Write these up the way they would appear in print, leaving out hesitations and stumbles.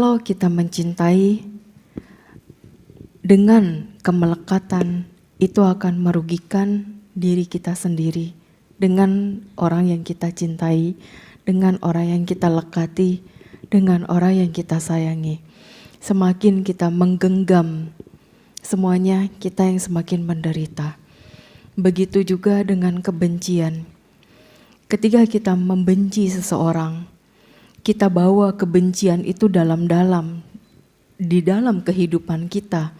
Kalau kita mencintai dengan kemelekatan, itu akan merugikan diri kita sendiri dengan orang yang kita cintai, dengan orang yang kita lekati, dengan orang yang kita sayangi. Semakin kita menggenggam semuanya, kita yang semakin menderita. Begitu juga dengan kebencian. Ketika kita membenci seseorang, kita bawa kebencian itu dalam-dalam di dalam kehidupan kita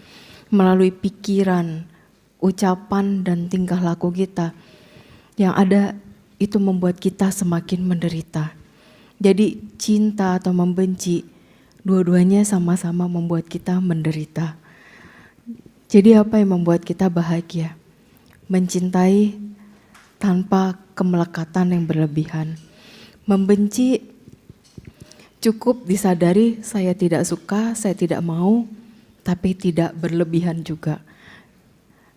melalui pikiran, ucapan, dan tingkah laku kita. Yang ada itu membuat kita semakin menderita. Jadi cinta atau membenci, dua-duanya sama-sama membuat kita menderita. Jadi apa yang membuat kita bahagia? Mencintai tanpa kemelekatan yang berlebihan. Membenci cukup disadari saya tidak suka, saya tidak mau, tapi tidak berlebihan juga.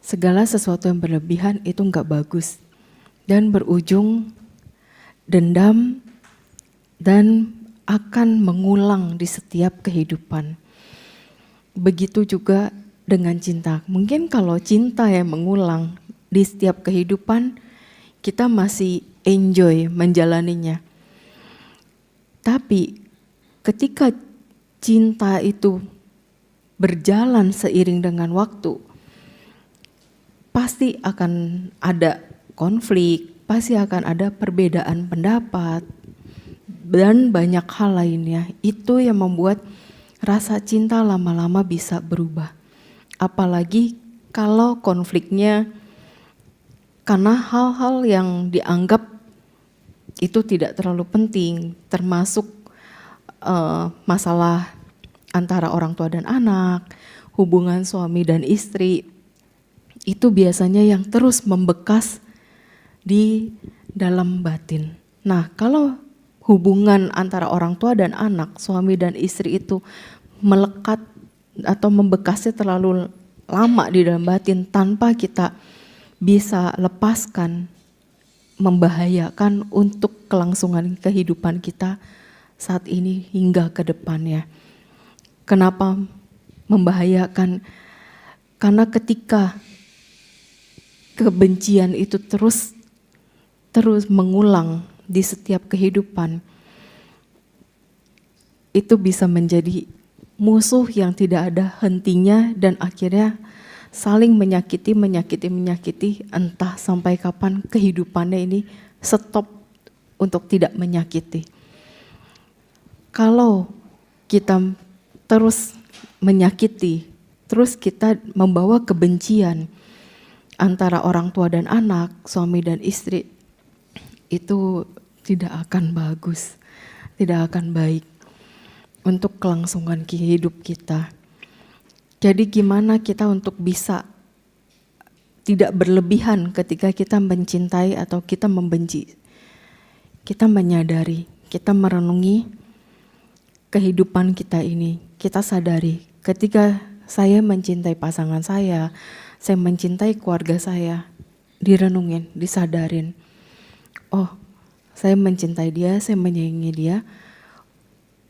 Segala sesuatu yang berlebihan itu enggak bagus dan berujung dendam dan akan mengulang di setiap kehidupan. Begitu juga dengan cinta. Mungkin kalau cinta yang mengulang di setiap kehidupan, kita masih enjoy menjalaninya. Tapi ketika cinta itu berjalan seiring dengan waktu, pasti akan ada konflik, pasti akan ada perbedaan pendapat, dan banyak hal lainnya. Itu yang membuat rasa cinta lama-lama bisa berubah. Apalagi kalau konfliknya karena hal-hal yang dianggap itu tidak terlalu penting, termasuk masalah antara orang tua dan anak, hubungan suami dan istri, itu biasanya yang terus membekas di dalam batin. Nah, kalau hubungan antara orang tua dan anak, suami dan istri itu melekat atau membekasnya terlalu lama di dalam batin tanpa kita bisa lepaskan, membahayakan untuk kelangsungan kehidupan kita saat ini hingga ke depannya. Kenapa membahayakan? Karena ketika kebencian itu terus mengulang di setiap kehidupan, itu bisa menjadi musuh yang tidak ada hentinya dan akhirnya saling menyakiti, entah sampai kapan kehidupannya ini stop untuk tidak menyakiti. Kalau kita terus menyakiti, terus kita membawa kebencian antara orang tua dan anak, suami dan istri, itu tidak akan bagus, tidak akan baik untuk kelangsungan hidup kita. Jadi gimana kita untuk bisa tidak berlebihan ketika kita mencintai atau kita membenci? Kita menyadari, kita merenungi kehidupan kita ini. Kita sadari ketika saya mencintai pasangan saya mencintai keluarga saya, direnungin, disadarin. Oh, saya mencintai dia, saya menyayangi dia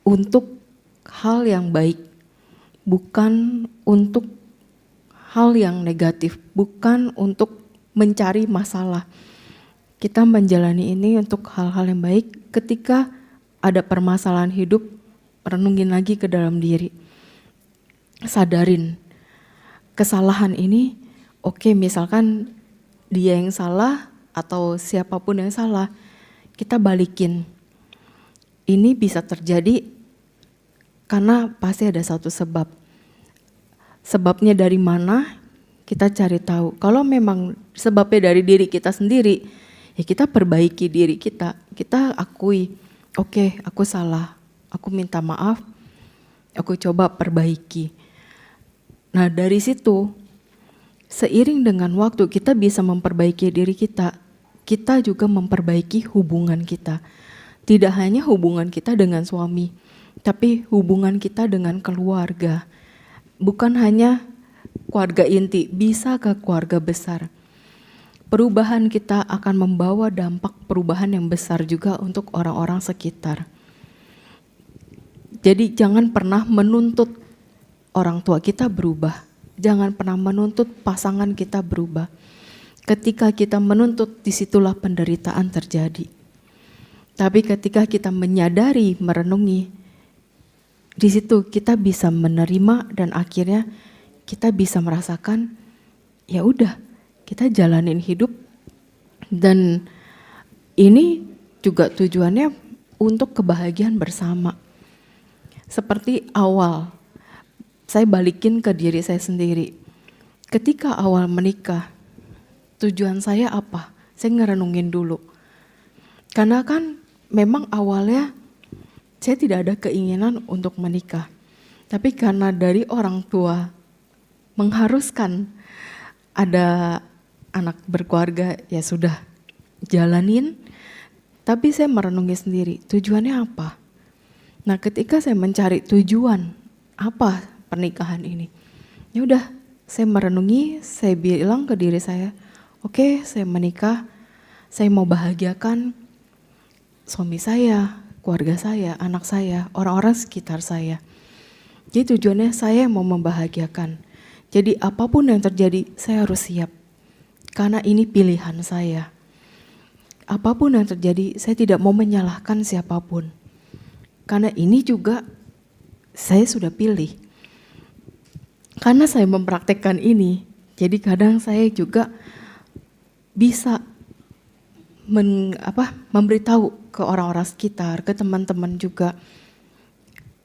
untuk hal yang baik, bukan untuk hal yang negatif, bukan untuk mencari masalah. Kita menjalani ini untuk hal-hal yang baik. Ketika ada permasalahan hidup, renungin lagi ke dalam diri. Sadarin kesalahan ini, oke, misalkan dia yang salah atau siapapun yang salah, kita balikin. Ini bisa terjadi karena pasti ada satu sebab. Sebabnya dari mana, kita cari tahu. Kalau memang sebabnya dari diri kita sendiri, ya kita perbaiki diri kita. Kita akui, oke, aku salah, aku minta maaf, aku coba perbaiki. Nah dari situ, seiring dengan waktu kita bisa memperbaiki diri kita, kita juga memperbaiki hubungan kita. Tidak hanya hubungan kita dengan suami, tapi hubungan kita dengan keluarga. Bukan hanya keluarga inti, bisa ke keluarga besar. Perubahan kita akan membawa dampak perubahan yang besar juga untuk orang-orang sekitar. Jadi jangan pernah menuntut orang tua kita berubah. Jangan pernah menuntut pasangan kita berubah. Ketika kita menuntut, disitulah penderitaan terjadi. Tapi ketika kita menyadari, merenungi, di situ kita bisa menerima dan akhirnya kita bisa merasakan, ya udah, kita jalanin hidup. Dan ini juga tujuannya untuk kebahagiaan bersama. Seperti awal, saya balikin ke diri saya sendiri. Ketika awal menikah, tujuan saya apa? Saya ngerenungin dulu. Karena kan memang awalnya saya tidak ada keinginan untuk menikah. Tapi karena dari orang tua mengharuskan ada anak berkeluarga, ya sudah jalanin. Tapi saya merenungi sendiri, tujuannya apa? Nah, ketika saya mencari tujuan apa pernikahan ini, ya udah saya merenungi, saya bilang ke diri saya, oke, saya menikah, saya mau bahagiakan suami saya, keluarga saya, anak saya, orang-orang sekitar saya. Jadi tujuannya saya mau membahagiakan. Jadi apapun yang terjadi, saya harus siap. Karena ini pilihan saya. Apapun yang terjadi, saya tidak mau menyalahkan siapapun. Karena ini juga saya sudah pilih. Karena saya mempraktekkan ini, jadi kadang saya juga bisa memberitahu ke orang-orang sekitar, ke teman-teman juga.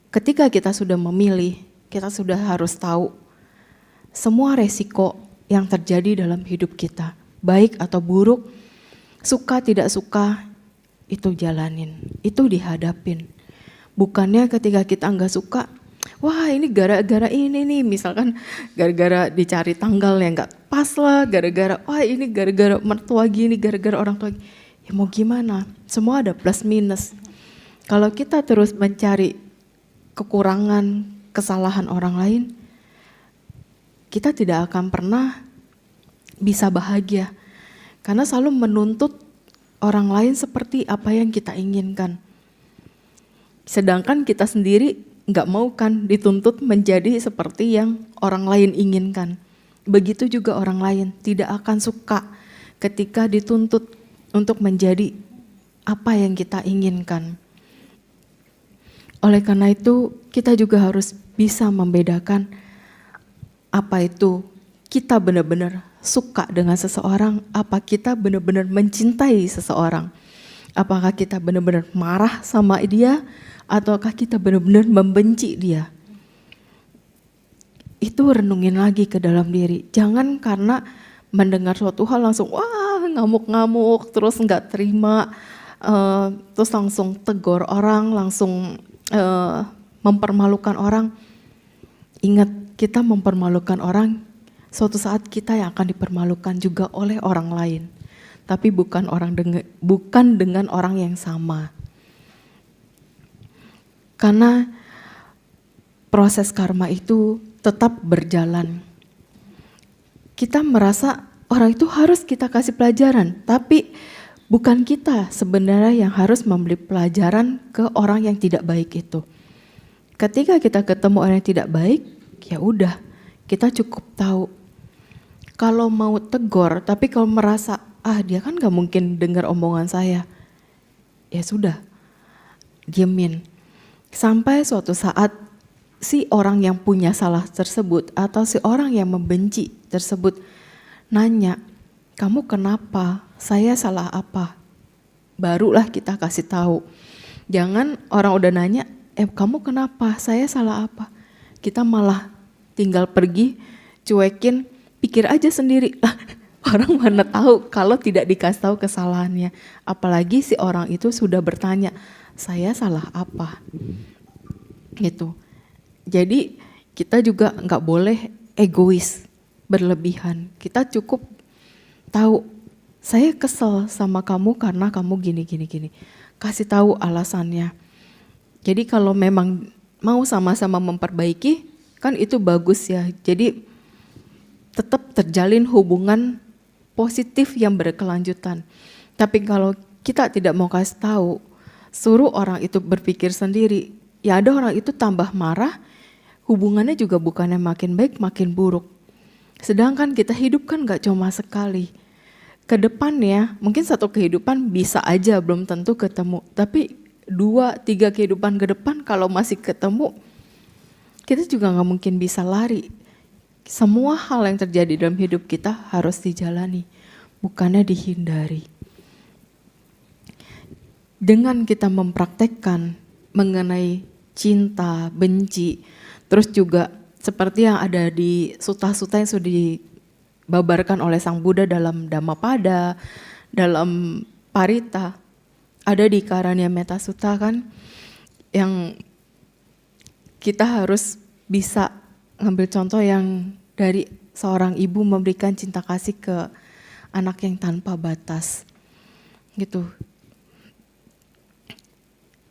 Ketika kita sudah memilih, kita sudah harus tahu semua resiko yang terjadi dalam hidup kita, baik atau buruk, suka tidak suka, itu jalanin, itu dihadapin. Bukannya ketika kita nggak suka, wah ini gara-gara ini nih, misalkan gara-gara dicari tanggal yang nggak pas lah, gara-gara wah ini gara-gara mertua gini, gara-gara orang tua gini. Ya mau gimana, semua ada plus minus. Kalau kita terus mencari kekurangan, kesalahan orang lain, kita tidak akan pernah bisa bahagia. Karena selalu menuntut orang lain seperti apa yang kita inginkan. Sedangkan kita sendiri nggak mau kan dituntut menjadi seperti yang orang lain inginkan. Begitu juga orang lain tidak akan suka ketika dituntut untuk menjadi apa yang kita inginkan. Oleh karena itu kita juga harus bisa membedakan apa itu kita benar-benar suka dengan seseorang, apa kita benar-benar mencintai seseorang. Apakah kita benar-benar marah sama dia, ataukah kita benar-benar membenci dia. Itu renungin lagi ke dalam diri. Jangan karena mendengar suatu hal langsung wah ngamuk-ngamuk, terus nggak terima, terus langsung tegur orang, langsung mempermalukan orang. Ingat, kita mempermalukan orang, suatu saat kita yang akan dipermalukan juga oleh orang lain. Tapi bukan dengan orang yang sama. Karena proses karma itu tetap berjalan. Kita merasa orang itu harus kita kasih pelajaran, tapi bukan kita sebenarnya yang harus memberi pelajaran ke orang yang tidak baik itu. Ketika kita ketemu orang yang tidak baik, ya udah, kita cukup tahu. Kalau mau tegur, tapi kalau merasa, dia kan gak mungkin dengar omongan saya, ya sudah, diemin. Sampai suatu saat si orang yang punya salah tersebut atau si orang yang membenci tersebut nanya, kamu kenapa? Saya salah apa? Barulah kita kasih tahu. Jangan orang udah nanya, kamu kenapa? Saya salah apa? Kita malah tinggal pergi, cuekin, pikir aja sendiri. Orang mana tahu kalau tidak dikasih tahu kesalahannya. Apalagi si orang itu sudah bertanya, saya salah apa? Gitu. Jadi kita juga nggak boleh egois, berlebihan. Kita cukup tahu, saya kesel sama kamu karena kamu gini. Kasih tahu alasannya. Jadi kalau memang mau sama-sama memperbaiki, kan itu bagus ya. Jadi tetap terjalin hubungan positif yang berkelanjutan. Tapi kalau kita tidak mau kasih tahu, suruh orang itu berpikir sendiri, ya ada orang itu tambah marah, hubungannya juga bukannya makin baik, makin buruk. Sedangkan kita hidup kan gak cuma sekali. Ke depannya, mungkin satu kehidupan bisa aja belum tentu ketemu. Tapi 2-3 kehidupan ke depan kalau masih ketemu, kita juga gak mungkin bisa lari. Semua hal yang terjadi dalam hidup kita harus dijalani, bukannya dihindari. Dengan kita mempraktekkan mengenai cinta, benci, terus juga seperti yang ada di suta-suta yang sudah dibabarkan oleh Sang Buddha dalam Dhammapada, dalam Parita, ada di Karania Metta Sutta kan, yang kita harus bisa ngambil contoh yang dari seorang ibu memberikan cinta kasih ke anak yang tanpa batas, gitu.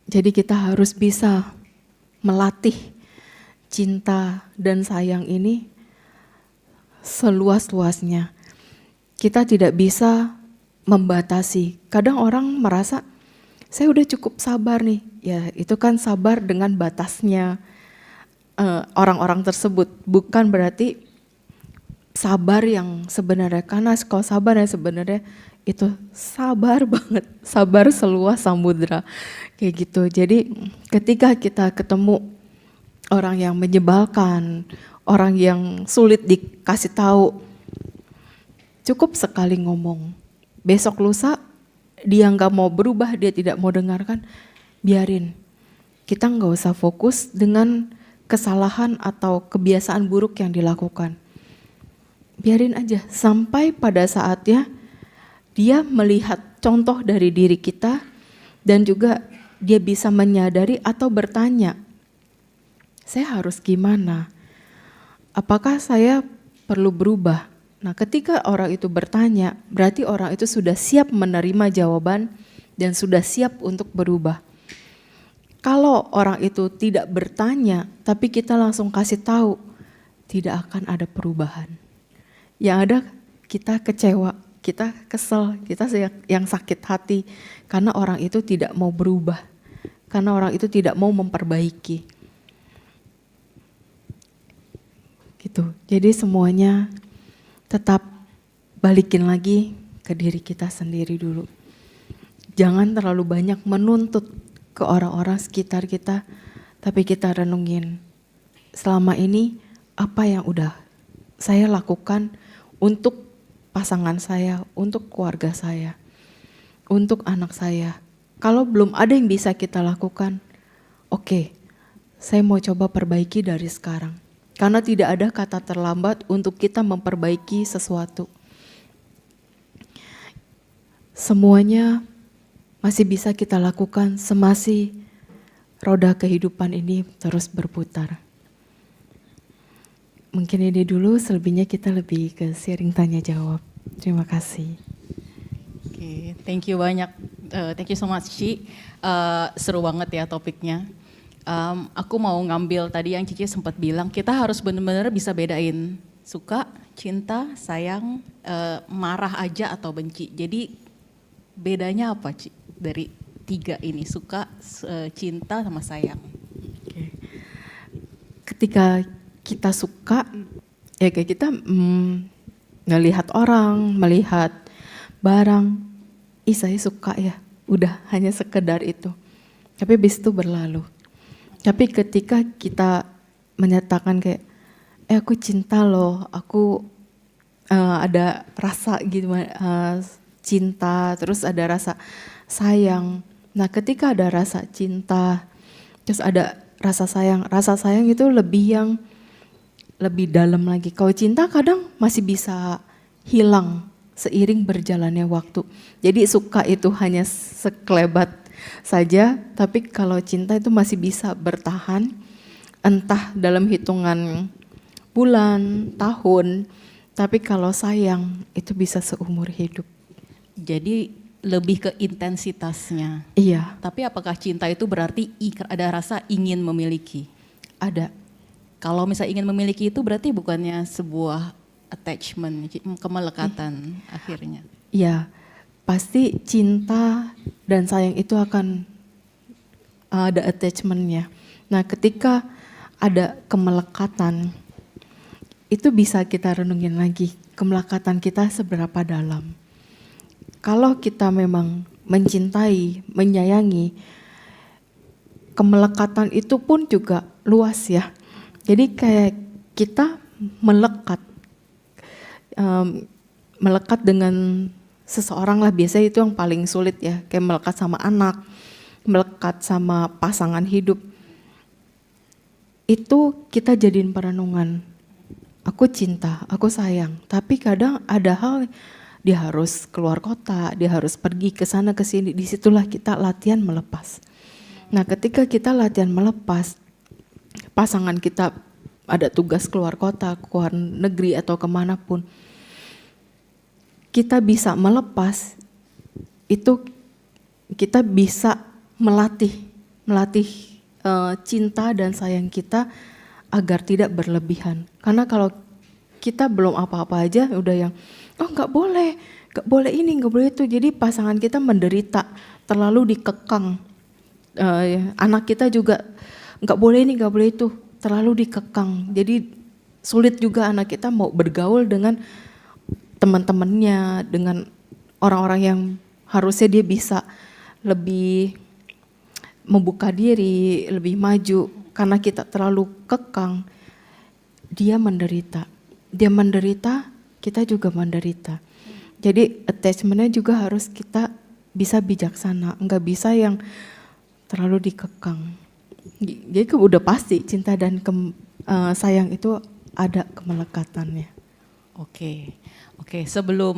Jadi kita harus bisa melatih cinta dan sayang ini seluas-luasnya. Kita tidak bisa membatasi. Kadang orang merasa, saya udah cukup sabar nih. Ya itu kan sabar dengan batasnya orang-orang tersebut. Bukan berarti sabar yang sebenarnya. Karena kalau sabar yang sebenarnya itu sabar banget. Sabar seluas samudra. Kayak gitu. Jadi ketika kita ketemu orang yang menyebalkan, orang yang sulit dikasih tahu, cukup sekali ngomong. Besok lusa dia nggak mau berubah, dia tidak mau dengarkan, biarin. Kita nggak usah fokus dengan kesalahan atau kebiasaan buruk yang dilakukan. Biarin aja sampai pada saatnya dia melihat contoh dari diri kita dan juga dia bisa menyadari atau bertanya, saya harus gimana? Apakah saya perlu berubah? Nah, ketika orang itu bertanya, berarti orang itu sudah siap menerima jawaban dan sudah siap untuk berubah. Kalau orang itu tidak bertanya, tapi kita langsung kasih tahu, tidak akan ada perubahan. Yang ada kita kecewa, kita kesel, kita yang sakit hati karena orang itu tidak mau berubah, karena orang itu tidak mau memperbaiki. Gitu. Jadi semuanya tetap balikin lagi ke diri kita sendiri dulu. Jangan terlalu banyak menuntut ke orang-orang sekitar kita, tapi kita renungin selama ini apa yang udah saya lakukan untuk pasangan saya, untuk keluarga saya, untuk anak saya. Kalau belum ada yang bisa kita lakukan, oke, saya mau coba perbaiki dari sekarang. Karena tidak ada kata terlambat untuk kita memperbaiki sesuatu. Semuanya masih bisa kita lakukan semasi roda kehidupan ini terus berputar. Mungkin ini dulu, selebihnya kita lebih ke sharing tanya jawab. Terima kasih. Oke, thank you banyak. Thank you so much, Ci. Seru banget ya topiknya. Aku mau ngambil tadi yang Cici sempat bilang, kita harus benar-benar bisa bedain suka, cinta, sayang, marah aja atau benci. Jadi bedanya apa, Ci, dari 3 ini, suka, cinta, sama sayang? Oke. Ketika kita suka, ya kayak kita ngelihat orang, melihat barang, saya suka ya, udah hanya sekedar itu. Tapi habis itu berlalu. Tapi ketika kita menyatakan kayak, aku cinta loh, aku ada rasa gitu, cinta, terus ada rasa sayang. Nah ketika ada rasa cinta, terus ada rasa sayang itu lebih dalam lagi. Kalau cinta kadang masih bisa hilang seiring berjalannya waktu. Jadi suka itu hanya sekelebat saja, tapi kalau cinta itu masih bisa bertahan, entah dalam hitungan bulan, tahun, tapi kalau sayang itu bisa seumur hidup. Jadi lebih ke intensitasnya. Iya. Tapi apakah cinta itu berarti ada rasa ingin memiliki? Ada. Kalau misalnya ingin memiliki itu berarti bukannya sebuah attachment, kemelekatan akhirnya? Iya. Pasti cinta dan sayang itu akan ada attachment-nya. Nah, ketika ada kemelekatan, itu bisa kita renungin lagi, kemelekatan kita seberapa dalam. Kalau kita memang mencintai, menyayangi, kemelekatan itu pun juga luas ya. Jadi kayak kita melekat, melekat dengan seseorang lah, biasanya itu yang paling sulit ya, kayak melekat sama anak, melekat sama pasangan hidup. Itu kita jadiin perenungan. Aku cinta, aku sayang, tapi kadang ada hal dia harus keluar kota, dia harus pergi ke sana ke sini, disitulah kita latihan melepas. Nah, ketika kita latihan melepas, pasangan kita ada tugas keluar kota, keluar negeri atau kemanapun, kita bisa melepas, itu kita bisa melatih cinta dan sayang kita agar tidak berlebihan. Karena kalau kita belum apa-apa aja udah yang, oh nggak boleh ini, nggak boleh itu. Jadi pasangan kita menderita, terlalu dikekang. Anak kita juga nggak boleh ini, nggak boleh itu, terlalu dikekang. Jadi sulit juga anak kita mau bergaul dengan teman-temannya, dengan orang-orang yang harusnya dia bisa lebih membuka diri, lebih maju. Karena kita terlalu kekang, dia menderita. Dia menderita, kita juga menderita. Jadi attachment-nya juga harus kita bisa bijaksana, nggak bisa yang terlalu dikekang. Jadi udah pasti cinta dan sayang itu ada kemelekatannya. Oke. Sebelum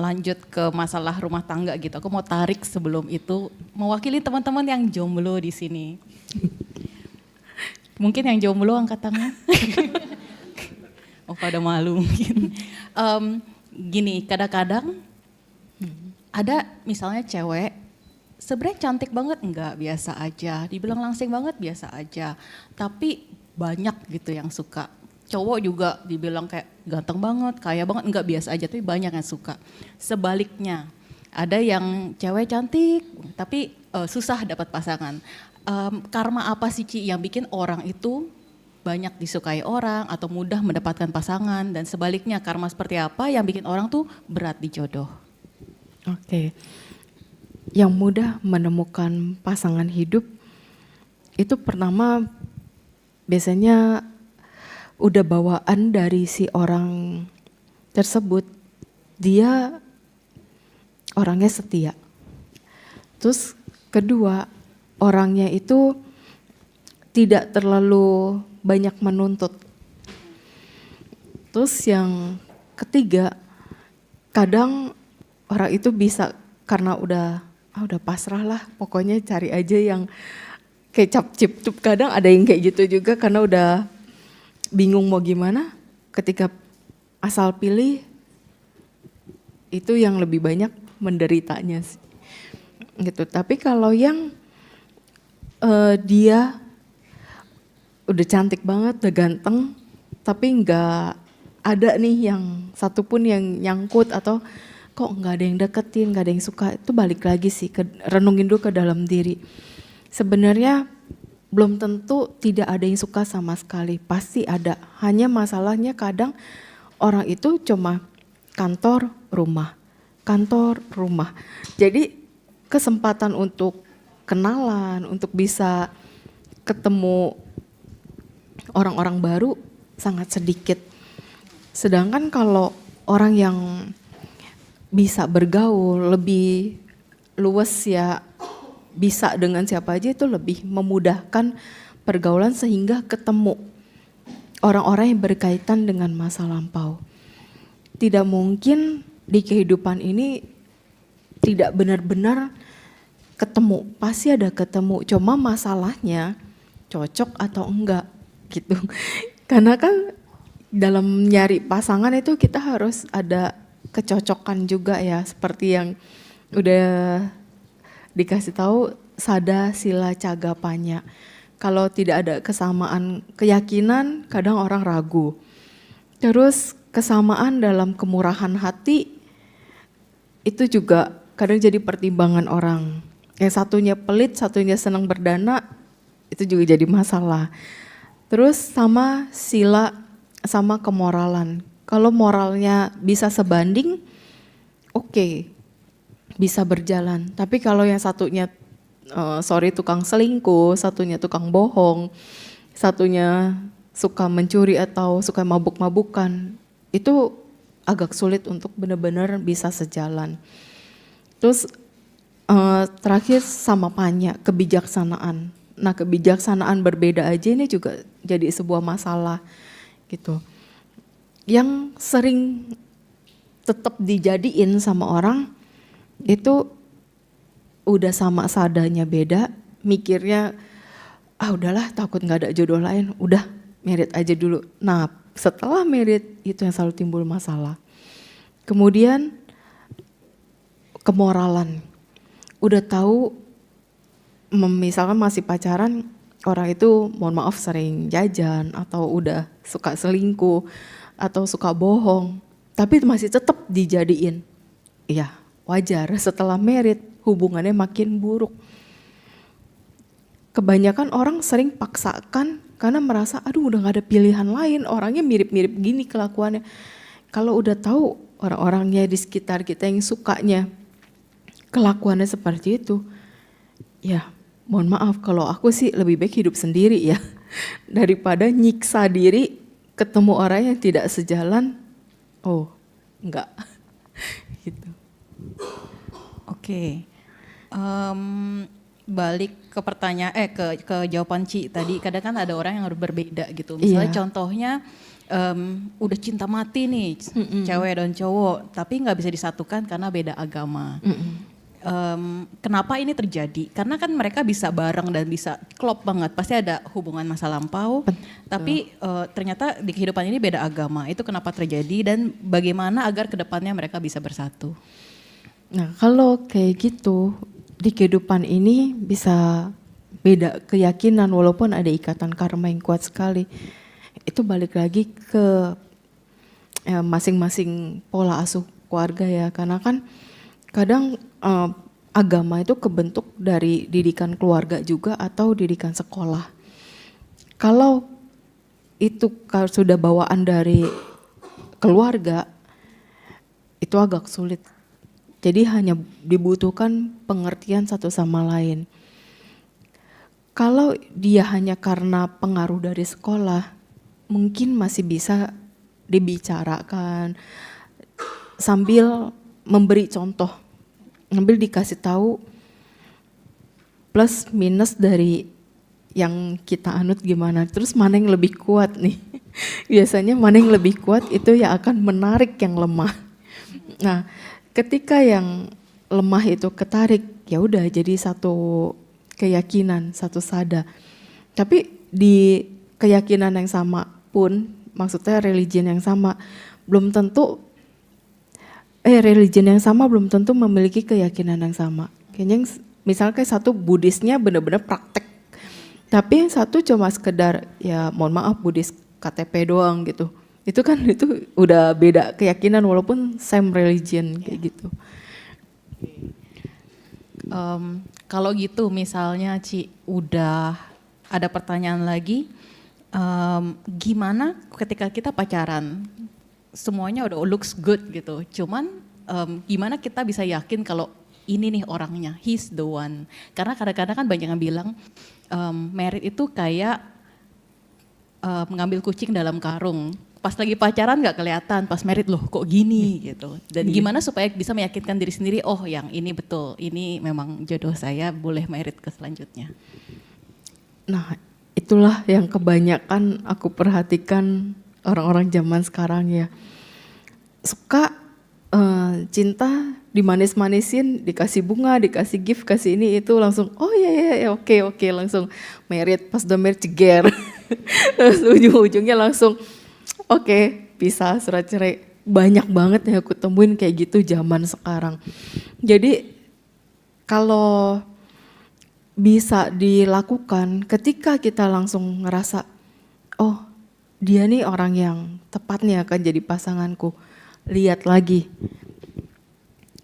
lanjut ke masalah rumah tangga gitu, aku mau tarik sebelum itu mewakili teman-teman yang jomblo di sini. Mungkin yang jomblo angkat tangan. Oh, pada malu mungkin. Gini, kadang-kadang ada misalnya cewek sebenarnya cantik banget, enggak, biasa aja. Dibilang langsing banget, biasa aja. Tapi banyak gitu yang suka. Cowok juga dibilang kayak ganteng banget, kaya banget, enggak, biasa aja, tapi banyak yang suka. Sebaliknya, ada yang cewek cantik tapi susah dapat pasangan. Karma apa sih Ci yang bikin orang itu banyak disukai orang atau mudah mendapatkan pasangan, dan sebaliknya karma seperti apa yang bikin orang tuh berat di jodoh? Oke. Yang mudah menemukan pasangan hidup itu pertama biasanya udah bawaan dari si orang tersebut, dia orangnya setia. Terus kedua, orangnya itu tidak terlalu banyak menuntut. Terus yang ketiga, kadang orang itu bisa karena udah pasrah lah, pokoknya cari aja yang kayak cap-cip-cup. Kadang ada yang kayak gitu juga karena udah bingung mau gimana, ketika asal pilih itu yang lebih banyak menderitanya sih. Gitu. Tapi kalau yang dia udah cantik banget, udah ganteng, tapi nggak ada nih yang satupun yang nyangkut atau kok nggak ada yang deketin, nggak ada yang suka, itu balik lagi sih, renungin dulu ke dalam diri. Sebenarnya belum tentu tidak ada yang suka sama sekali, pasti ada. Hanya masalahnya kadang orang itu cuma kantor, rumah. Jadi kesempatan untuk kenalan, untuk bisa ketemu orang-orang baru sangat sedikit. Sedangkan kalau orang yang bisa bergaul lebih luas ya, bisa dengan siapa aja, itu lebih memudahkan pergaulan sehingga ketemu orang-orang yang berkaitan dengan masa lampau. Tidak mungkin di kehidupan ini tidak benar-benar ketemu, pasti ada ketemu, cuma masalahnya cocok atau enggak gitu. Karena kan dalam nyari pasangan itu kita harus ada kecocokan juga ya, seperti yang udah dikasih tahu sada sila cagapanya. Kalau tidak ada kesamaan keyakinan, kadang orang ragu. Terus kesamaan dalam kemurahan hati itu juga kadang jadi pertimbangan orang. Yang satunya pelit, satunya senang berdana, itu juga jadi masalah. Terus sama sila, sama kemoralan. Kalau moralnya bisa sebanding, oke, bisa berjalan. Tapi kalau yang satunya tukang selingkuh, satunya tukang bohong, satunya suka mencuri atau suka mabuk-mabukan, itu agak sulit untuk benar-benar bisa sejalan. Terus terakhir sama Panya, kebijaksanaan. Nah, kebijaksanaan berbeda aja ini juga jadi sebuah masalah gitu. Yang sering tetap dijadiin sama orang itu udah sama sadanya beda, mikirnya udahlah takut nggak ada jodoh lain, udah merit aja dulu. Nah, setelah merit itu yang selalu timbul masalah. Kemudian kemoralan, udah tahu misalkan masih pacaran, orang itu mohon maaf sering jajan atau udah suka selingkuh atau suka bohong, tapi masih tetap dijadiin. Iya, wajar. Setelah merit hubungannya makin buruk. Kebanyakan orang sering paksakan karena merasa aduh udah gak ada pilihan lain, orangnya mirip-mirip gini kelakuannya. Kalau udah tahu orang-orangnya di sekitar kita yang sukanya kelakuannya seperti itu, ya mohon maaf, kalau aku sih lebih baik hidup sendiri ya, daripada nyiksa diri ketemu orang yang tidak sejalan. Oh enggak gitu. Oke. Balik ke pertanyaan ke jawaban Ci tadi, kadang kan ada orang yang harus berbeda gitu. Misalnya contohnya udah cinta mati nih cewek dan cowok, tapi nggak bisa disatukan karena beda agama. Kenapa ini terjadi? Karena kan mereka bisa bareng dan bisa klop banget, pasti ada hubungan masa lampau. Tapi ternyata di kehidupan ini beda agama. Itu kenapa terjadi dan bagaimana agar kedepannya mereka bisa bersatu? Nah, kalau kayak gitu di kehidupan ini bisa beda keyakinan walaupun ada ikatan karma yang kuat sekali. Itu balik lagi ke masing-masing pola asuh keluarga ya, karena kan kadang agama itu kebentuk dari didikan keluarga juga atau didikan sekolah. Kalau itu sudah bawaan dari keluarga, itu agak sulit. Jadi hanya dibutuhkan pengertian satu sama lain. Kalau dia hanya karena pengaruh dari sekolah, mungkin masih bisa dibicarakan sambil memberi contoh, sambil dikasih tahu plus minus dari yang kita anut gimana. Terus mana yang lebih kuat nih? Biasanya mana yang lebih kuat itu yang akan menarik yang lemah. Nah, ketika yang lemah itu ketarik, ya udah jadi satu keyakinan, satu sada. Tapi di keyakinan yang sama pun, maksudnya religion yang sama, belum tentu religion yang sama belum tentu memiliki keyakinan yang sama. Kayaknya misalnya kayak satu Buddhisnya benar-benar praktek, tapi yang satu cuma sekedar ya mohon maaf Buddhis KTP doang gitu. Itu kan itu udah beda keyakinan walaupun same religion kayak gitu. Kalau gitu misalnya Ci udah ada pertanyaan lagi, gimana ketika kita pacaran semuanya udah looks good gitu, cuman gimana kita bisa yakin kalau ini nih orangnya, he's the one. Karena kadang-kadang kan banyak yang bilang married itu kayak mengambil kucing dalam karung. Pas lagi pacaran nggak kelihatan, pas married loh kok gini gitu. Dan gimana supaya bisa meyakinkan diri sendiri, oh yang ini betul, ini memang jodoh saya, boleh married ke selanjutnya. Nah itulah yang kebanyakan aku perhatikan orang-orang zaman sekarang ya. Suka cinta dimanis-manisin, dikasih bunga, dikasih gift, kasih ini itu langsung oh ya oke langsung married, pas udah married ceger. Terus ujung-ujungnya langsung oke, bisa surat cerai. Banyak banget yang aku temuin kayak gitu zaman sekarang. Jadi kalau bisa dilakukan ketika kita langsung ngerasa, oh dia nih orang yang tepat nih akan jadi pasanganku. Lihat lagi.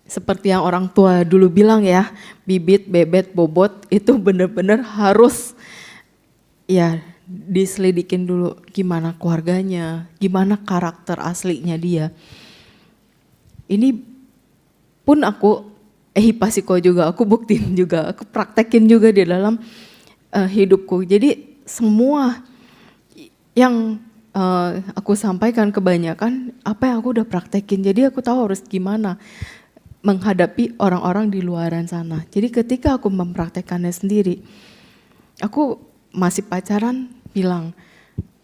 Seperti yang orang tua dulu bilang ya, bibit, bebet, bobot itu benar-benar harus ya diselidikin dulu gimana keluarganya, gimana karakter aslinya dia. Ini pun aku Hipasiko juga, aku buktiin juga, aku praktekin juga di dalam hidupku. Jadi semua yang aku sampaikan kebanyakan apa yang aku udah praktekin. Jadi aku tahu harus gimana menghadapi orang-orang di luaran sana. Jadi ketika aku mempraktekannya sendiri, aku masih pacaran bilang,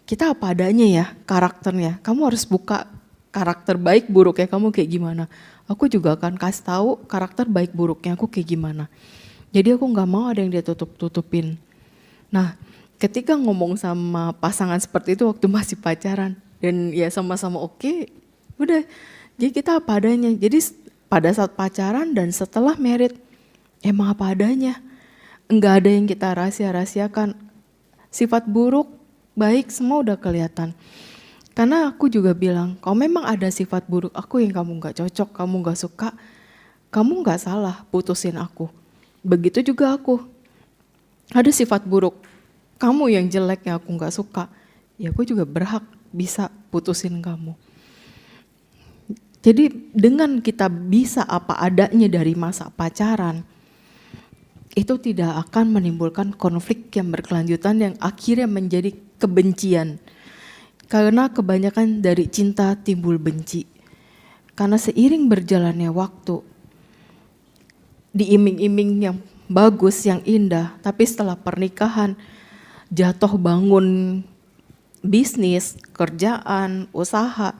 kita apa adanya ya karakternya. Kamu harus buka karakter baik buruknya kamu kayak gimana. Aku juga akan kasih tahu karakter baik buruknya aku kayak gimana. Jadi aku nggak mau ada yang dia tutup-tutupin. Nah, ketika ngomong sama pasangan seperti itu waktu masih pacaran dan ya sama-sama oke, udah. Jadi kita apa adanya. Jadi pada saat pacaran dan setelah married emang apa adanya. Enggak ada yang kita rahasia-rahasiakan. Sifat buruk, baik semua udah kelihatan. Karena aku juga bilang, kalau memang ada sifat buruk aku yang kamu gak cocok, kamu gak suka, kamu gak salah putusin aku. Begitu juga aku. Ada sifat buruk, kamu yang jelek yang aku gak suka, ya aku juga berhak bisa putusin kamu. Jadi dengan kita bisa apa adanya dari masa pacaran, itu tidak akan menimbulkan konflik yang berkelanjutan yang akhirnya menjadi kebencian. Karena kebanyakan dari cinta timbul benci. Karena seiring berjalannya waktu, diiming-iming yang bagus, yang indah, tapi setelah pernikahan, jatuh bangun bisnis, kerjaan, usaha,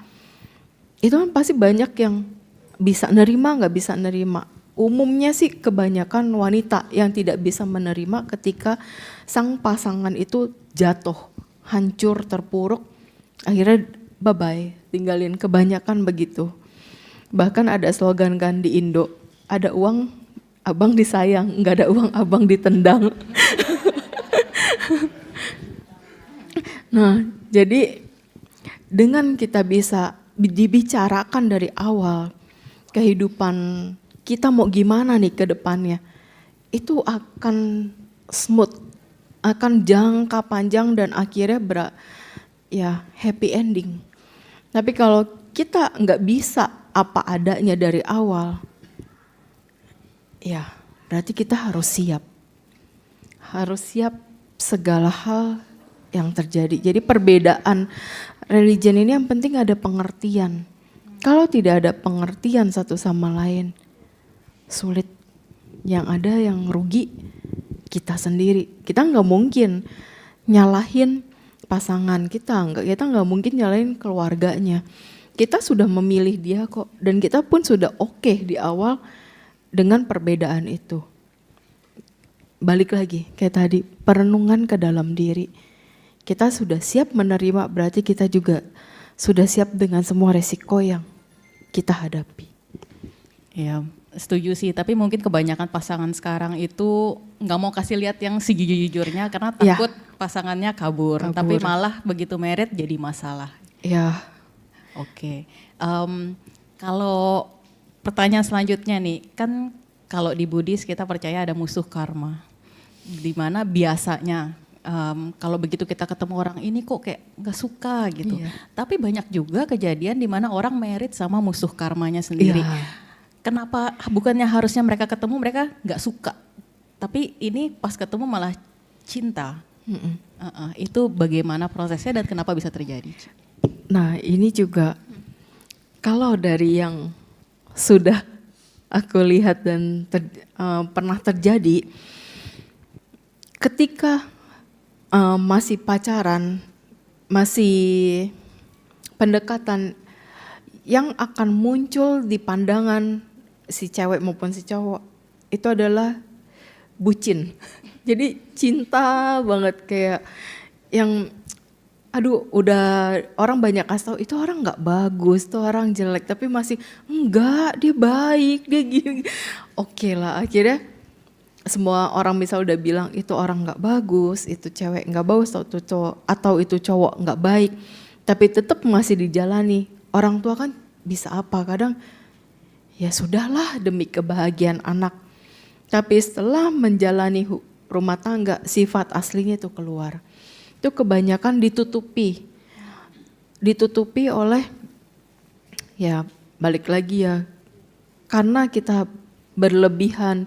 itu kan pasti banyak yang bisa nerima, nggak bisa nerima. Umumnya sih kebanyakan wanita yang tidak bisa menerima ketika sang pasangan itu jatuh, hancur, terpuruk, akhirnya bye-bye, tinggalin, kebanyakan begitu. Bahkan ada slogan kan di Indo, ada uang abang disayang, nggak ada uang abang ditendang. Nah, jadi dengan kita bisa dibicarakan dari awal kehidupan kita mau gimana nih ke depannya, itu akan smooth, akan jangka panjang dan akhirnya ya happy ending. Tapi kalau kita nggak bisa apa adanya dari awal, ya berarti kita harus siap segala hal yang terjadi. Jadi perbedaan religion ini yang penting ada pengertian. Kalau tidak ada pengertian satu sama lain, sulit. Yang ada yang rugi kita sendiri. Kita nggak mungkin nyalahin pasangan kita nggak mungkin nyalahin keluarganya. Kita sudah memilih dia kok, dan kita pun sudah oke di awal dengan perbedaan itu. Balik lagi kayak tadi, perenungan ke dalam diri. Kita sudah siap menerima, berarti kita juga sudah siap dengan semua resiko yang kita hadapi. Ya, setuju sih, tapi mungkin kebanyakan pasangan sekarang itu nggak mau kasih lihat yang sejujur-jujurnya karena takut pasangannya kabur, tapi malah begitu married jadi masalah. Ya. Oke, kalau pertanyaan selanjutnya nih, kan kalau di Buddhis kita percaya ada musuh karma, di mana biasanya kalau begitu kita ketemu orang ini kok kayak nggak suka gitu. Iya. Tapi banyak juga kejadian di mana orang married sama musuh karmanya sendiri. Iya. Kenapa bukannya harusnya mereka ketemu mereka nggak suka, tapi ini pas ketemu malah cinta. Itu bagaimana prosesnya dan kenapa bisa terjadi? Nah ini juga kalau dari yang sudah aku lihat dan pernah terjadi, ketika masih pacaran, masih pendekatan, yang akan muncul di pandangan si cewek maupun si cowok itu adalah bucin. Jadi cinta banget, kayak yang aduh udah orang banyak kasih tahu itu orang nggak bagus, tuh orang jelek, tapi masih enggak, dia baik, dia gini. Oke lah, akhirnya semua orang misal udah bilang itu orang nggak bagus, itu cewek nggak bagus, atau itu cowok nggak baik, tapi tetap masih dijalani. Orang tua kan bisa apa, kadang ya sudahlah demi kebahagiaan anak. Tapi setelah menjalani rumah tangga, sifat aslinya itu keluar. itu kebanyakan ditutupi oleh, ya balik lagi ya, karena kita berlebihan,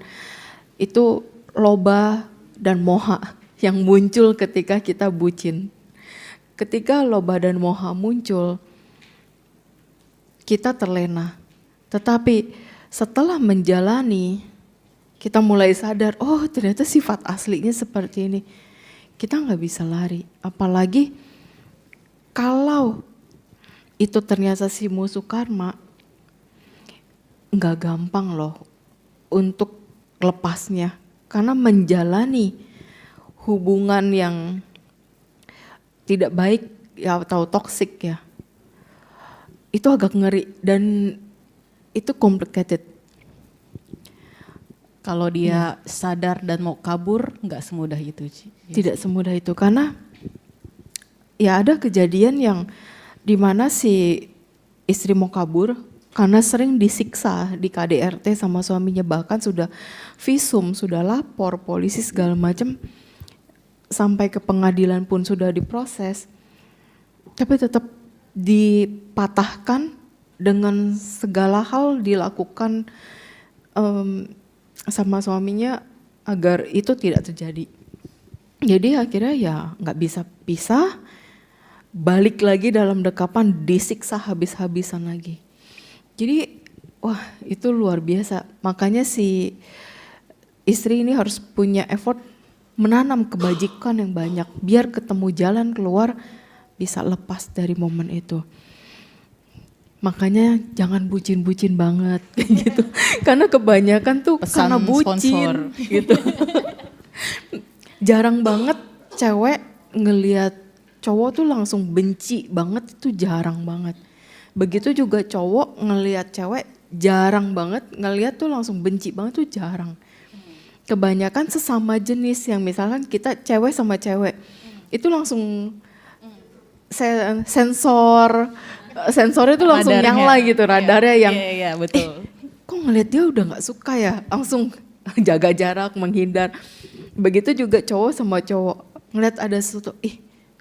itu loba dan moha yang muncul ketika kita bucin. Ketika loba dan moha muncul, kita terlena. Tetapi setelah menjalani, kita mulai sadar, oh ternyata sifat aslinya seperti ini. Kita nggak bisa lari, apalagi kalau itu ternyata si musuh karma, nggak gampang loh untuk lepasnya. Karena menjalani hubungan yang tidak baik ya, atau toksik ya, itu agak ngeri dan itu complicated. Kalau dia sadar dan mau kabur, nggak semudah itu, Ci. Tidak semudah itu, karena ya ada kejadian yang dimana si istri mau kabur karena sering disiksa di KDRT sama suaminya, bahkan sudah visum, sudah lapor polisi segala macam, sampai ke pengadilan pun sudah diproses, tapi tetap dipatahkan dengan segala hal dilakukan sama suaminya agar itu tidak terjadi. Jadi akhirnya ya nggak bisa pisah, balik lagi dalam dekapan, disiksa habis-habisan lagi. Jadi wah itu luar biasa, makanya si istri ini harus punya effort menanam kebajikan yang banyak biar ketemu jalan keluar, bisa lepas dari momen itu. Makanya jangan bucin-bucin banget gitu. Karena kebanyakan tuh Pesan karena bucin sponsor. gitu. Jarang banget cewek ngelihat cowok tuh langsung benci banget, itu jarang banget. Begitu juga cowok ngelihat cewek, jarang banget ngelihat tuh langsung benci banget, tuh jarang. Kebanyakan sesama jenis yang misalkan kita cewek sama cewek, itu langsung sensornya itu langsung Radarnya. nyala gitu, radarnya yang Iya, betul. kok ngelihat dia udah gak suka ya, langsung jaga jarak, menghindar. Begitu juga cowok sama cowok, ngelihat ada sesuatu,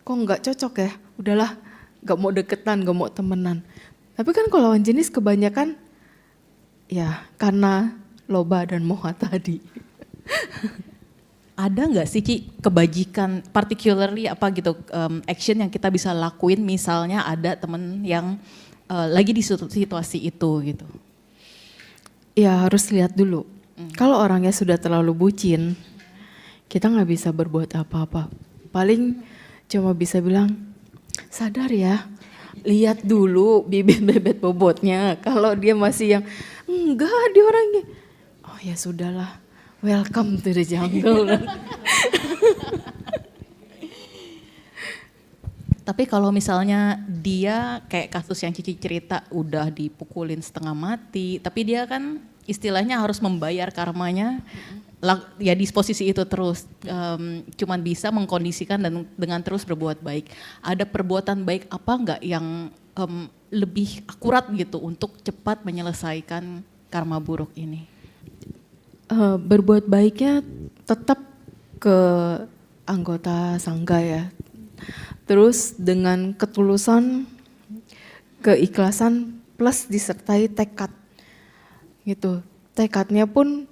kok gak cocok ya, udahlah gak mau deketan, gak mau temenan. Tapi kan kalau lawan jenis kebanyakan ya karena loba dan moha tadi. Ada nggak sih, Ci, kebajikan particularly apa gitu, action yang kita bisa lakuin misalnya ada temen yang lagi di situasi itu gitu? Ya harus lihat dulu. Kalau orangnya sudah terlalu bucin, kita nggak bisa berbuat apa-apa. Paling cuma bisa bilang, sadar ya, lihat dulu bibit-bibit bobotnya. Kalau dia masih yang, enggak dia orangnya, oh ya sudahlah, welcome to the jungle. Tapi kalau misalnya dia kayak kasus yang Cici cerita udah dipukulin setengah mati, tapi dia kan istilahnya harus membayar karmanya, ya di posisi itu terus, cuman bisa mengkondisikan dan dengan terus berbuat baik. Ada perbuatan baik apa enggak yang lebih akurat gitu untuk cepat menyelesaikan karma buruk ini? Berbuat baiknya tetap ke anggota sangga ya. Terus dengan ketulusan, keikhlasan plus disertai tekad gitu. Tekadnya pun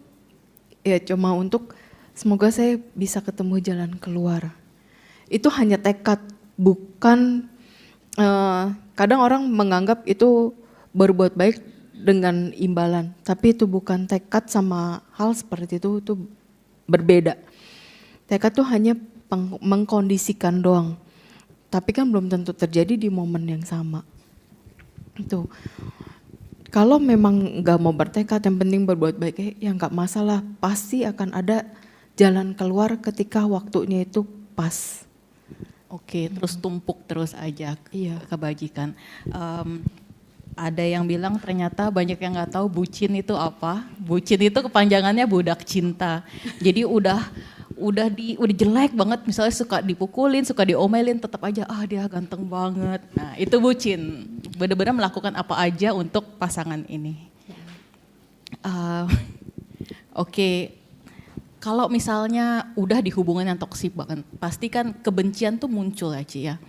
ya cuma untuk semoga saya bisa ketemu jalan keluar. Itu hanya tekad, bukan kadang orang menganggap itu berbuat baik dengan imbalan, tapi itu bukan tekad sama hal seperti itu berbeda. Tekad tuh hanya mengkondisikan doang. Tapi kan belum tentu terjadi di momen yang sama. Itu. Kalau memang nggak mau bertekad, yang penting berbuat baik, ya nggak masalah. Pasti akan ada jalan keluar ketika waktunya itu pas. Oke, terus tumpuk terus aja Iya. kebajikan. Ada yang bilang ternyata banyak yang nggak tahu bucin itu apa. Bucin itu kepanjangannya budak cinta. Jadi udah jelek banget, misalnya suka dipukulin, suka diomelin, tetap aja dia ganteng banget. Nah itu bucin, benar-benar melakukan apa aja untuk pasangan ini. Oke, kalau misalnya udah di hubungan yang toksik banget, pasti kan kebencian tuh muncul ya Ci ya.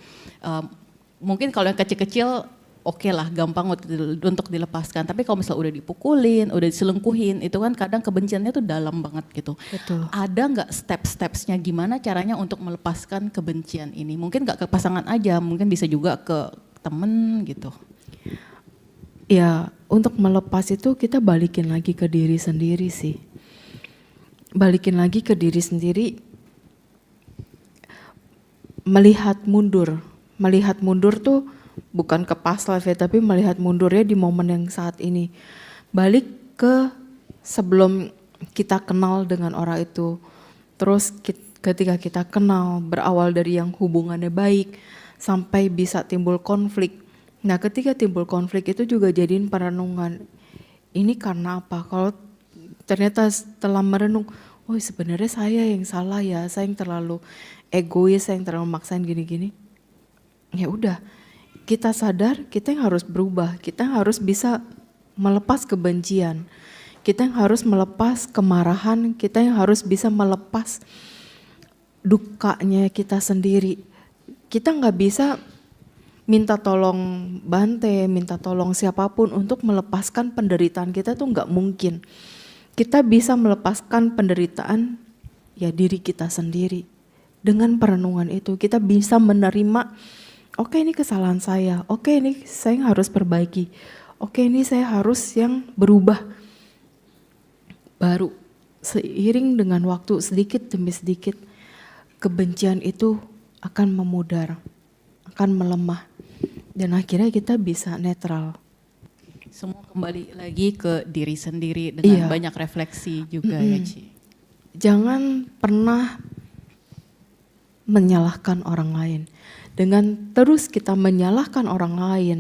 Mungkin kalau yang kecil-kecil oke lah, gampang untuk dilepaskan. Tapi kalau misalnya udah dipukulin, udah diselingkuhin, itu kan kadang kebenciannya tuh dalam banget gitu. Betul. Ada nggak step-stepsnya gimana caranya untuk melepaskan kebencian ini? Mungkin nggak ke pasangan aja, mungkin bisa juga ke temen gitu. Ya, untuk melepas itu kita balikin lagi ke diri sendiri sih. Balikin lagi ke diri sendiri, melihat mundur. Melihat mundur tuh bukan ke past life ya, tapi melihat mundurnya di momen yang saat ini. Balik ke sebelum kita kenal dengan orang itu. Terus ketika kita kenal, berawal dari yang hubungannya baik, sampai bisa timbul konflik. Nah ketika timbul konflik itu juga jadiin perenungan. Ini karena apa? Kalau ternyata setelah merenung, oh sebenarnya saya yang salah ya, saya yang terlalu egois, saya yang terlalu maksain gini-gini. Ya udah, kita sadar kita yang harus berubah, kita yang harus bisa melepas kebencian, kita yang harus melepas kemarahan, kita yang harus bisa melepas dukanya kita sendiri. Kita nggak bisa minta tolong Bante, minta tolong siapapun untuk melepaskan penderitaan kita tuh nggak mungkin. Kita bisa melepaskan penderitaan ya diri kita sendiri. Dengan perenungan itu kita bisa menerima, oke ini kesalahan saya, oke ini saya yang harus perbaiki, oke ini saya harus yang berubah. Baru seiring dengan waktu sedikit demi sedikit, kebencian itu akan memudar, akan melemah, dan akhirnya kita bisa netral. Semua kembali lagi ke diri sendiri dengan banyak refleksi juga ya Ci. Jangan pernah menyalahkan orang lain. Dengan terus kita menyalahkan orang lain,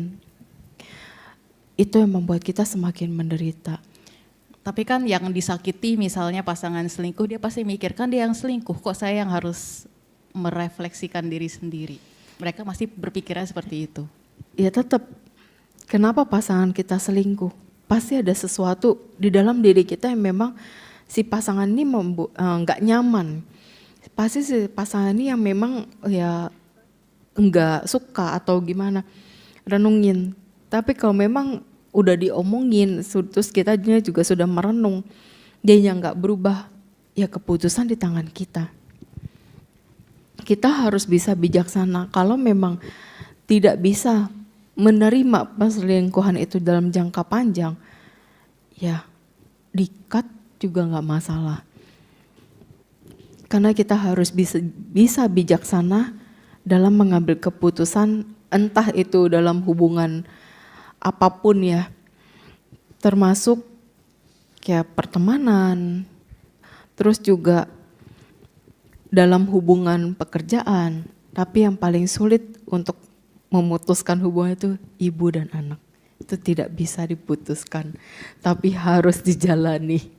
itu yang membuat kita semakin menderita. Tapi kan yang disakiti misalnya pasangan selingkuh, dia pasti mikirkan dia yang selingkuh, kok saya yang harus merefleksikan diri sendiri. Mereka masih berpikirnya seperti itu. Ya tetap, kenapa pasangan kita selingkuh? Pasti ada sesuatu di dalam diri kita yang memang si pasangan ini nggak nyaman. Pasti si pasangan ini yang memang ya nggak suka atau gimana. Renungin. Tapi kalau memang udah diomongin, terus kita juga sudah merenung, dia yang nggak berubah, ya keputusan di tangan kita. Kita harus bisa bijaksana. Kalau memang tidak bisa menerima perselingkuhan itu dalam jangka panjang, ya di-cut juga nggak masalah. Karena kita harus bisa bijaksana dalam mengambil keputusan, entah itu dalam hubungan apapun ya, termasuk kayak pertemanan, terus juga dalam hubungan pekerjaan. Tapi yang paling sulit untuk memutuskan hubungan itu ibu dan anak. Itu tidak bisa diputuskan, tapi harus dijalani.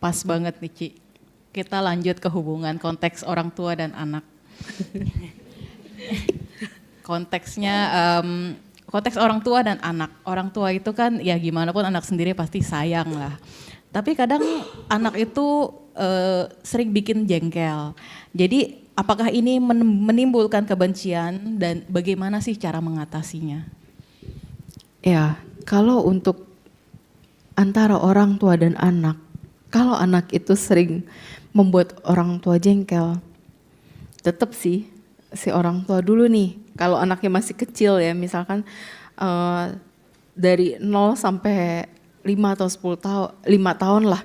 Pas banget nih Ci. Kita lanjut ke hubungan konteks orang tua dan anak. Konteksnya konteks orang tua dan anak. Orang tua itu kan ya gimana pun anak sendiri pasti sayang lah. Tapi kadang anak itu sering bikin jengkel. Jadi apakah ini menimbulkan kebencian dan bagaimana sih cara mengatasinya? Ya, kalau untuk antara orang tua dan anak, kalau anak itu sering membuat orang tua jengkel, tetap sih si orang tua dulu nih. Kalau anaknya masih kecil ya, misalkan dari 0 sampai 5 atau 10 tahun, 5 tahun lah.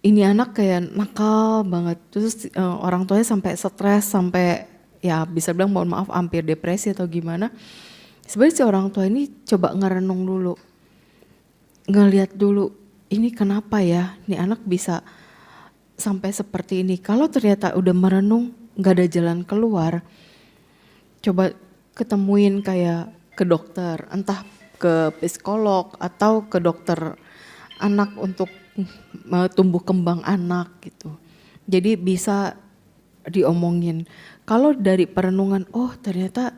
Ini anak kayak nakal banget, terus orang tuanya sampai stres, sampai ya bisa bilang mohon maaf hampir depresi atau gimana. Sebenarnya si orang tua ini coba ngerenung dulu, ngeliat dulu, ini kenapa ya, ini anak bisa sampai seperti ini. Kalau ternyata udah merenung, gak ada jalan keluar, coba ketemuin kayak ke dokter, entah ke psikolog atau ke dokter anak untuk tumbuh kembang anak gitu. Jadi bisa diomongin. Kalau dari perenungan, oh ternyata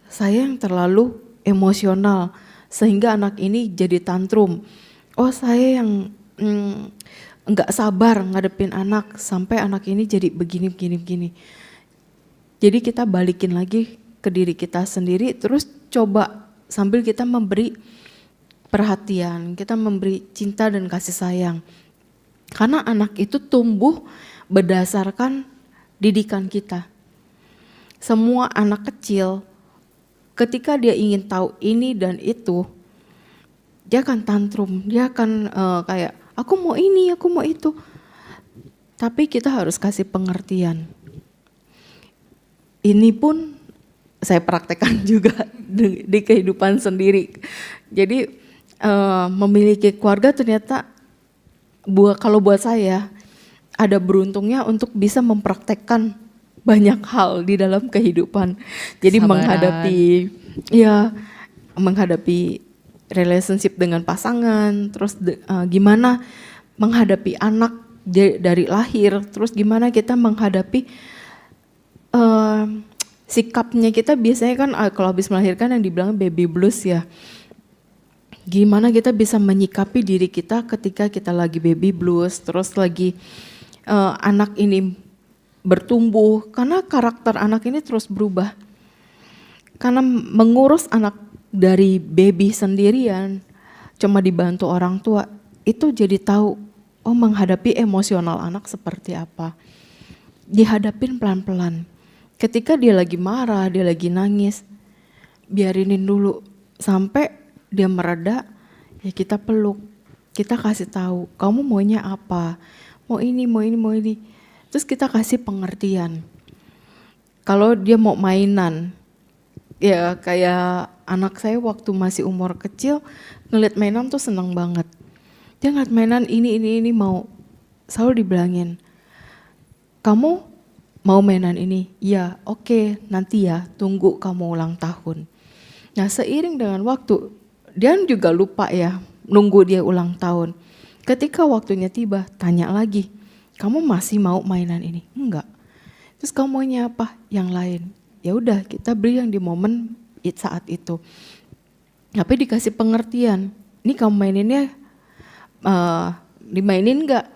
saya yang terlalu emosional sehingga anak ini jadi tantrum. Oh saya yang nggak sabar ngadepin anak sampai anak ini jadi begini begini begini. Jadi kita balikin lagi ke diri kita sendiri, terus coba sambil kita memberi perhatian, kita memberi cinta dan kasih sayang. Karena anak itu tumbuh berdasarkan didikan kita. Semua anak kecil ketika dia ingin tahu ini dan itu, dia akan tantrum, dia akan kayak aku mau ini, aku mau itu. Tapi kita harus kasih pengertian. Ini pun saya praktekkan juga di kehidupan sendiri. Jadi memiliki keluarga ternyata kalau buat saya ada beruntungnya untuk bisa mempraktekkan banyak hal di dalam kehidupan. Jadi menghadapi relationship dengan pasangan, terus gimana menghadapi anak dari lahir, terus gimana kita menghadapi sikapnya kita biasanya kan kalau habis melahirkan yang dibilang baby blues ya. Gimana kita bisa menyikapi diri kita ketika kita lagi baby blues, terus lagi anak ini bertumbuh, karena karakter anak ini terus berubah. Karena mengurus anak dari baby sendirian, cuma dibantu orang tua, itu jadi tahu, menghadapi emosional anak seperti apa. Dihadapin pelan-pelan. Ketika dia lagi marah, dia lagi nangis, biarinin dulu sampai dia mereda, ya kita peluk, kita kasih tahu, kamu maunya apa, mau ini, mau ini, mau ini. Terus kita kasih pengertian. Kalau dia mau mainan, ya kayak anak saya waktu masih umur kecil, ngeliat mainan tuh seneng banget. Dia ngeliat mainan ini mau, selalu dibilangin, kamu mau mainan ini? Ya, oke, nanti ya, tunggu kamu ulang tahun. Nah, seiring dengan waktu, dia juga lupa ya, nunggu dia ulang tahun. Ketika waktunya tiba, tanya lagi, kamu masih mau mainan ini? Enggak. Terus kamu maunya apa? Yang lain. Ya udah, kita beri yang di momen saat itu. Tapi dikasih pengertian, ini kamu maininnya dimainin enggak?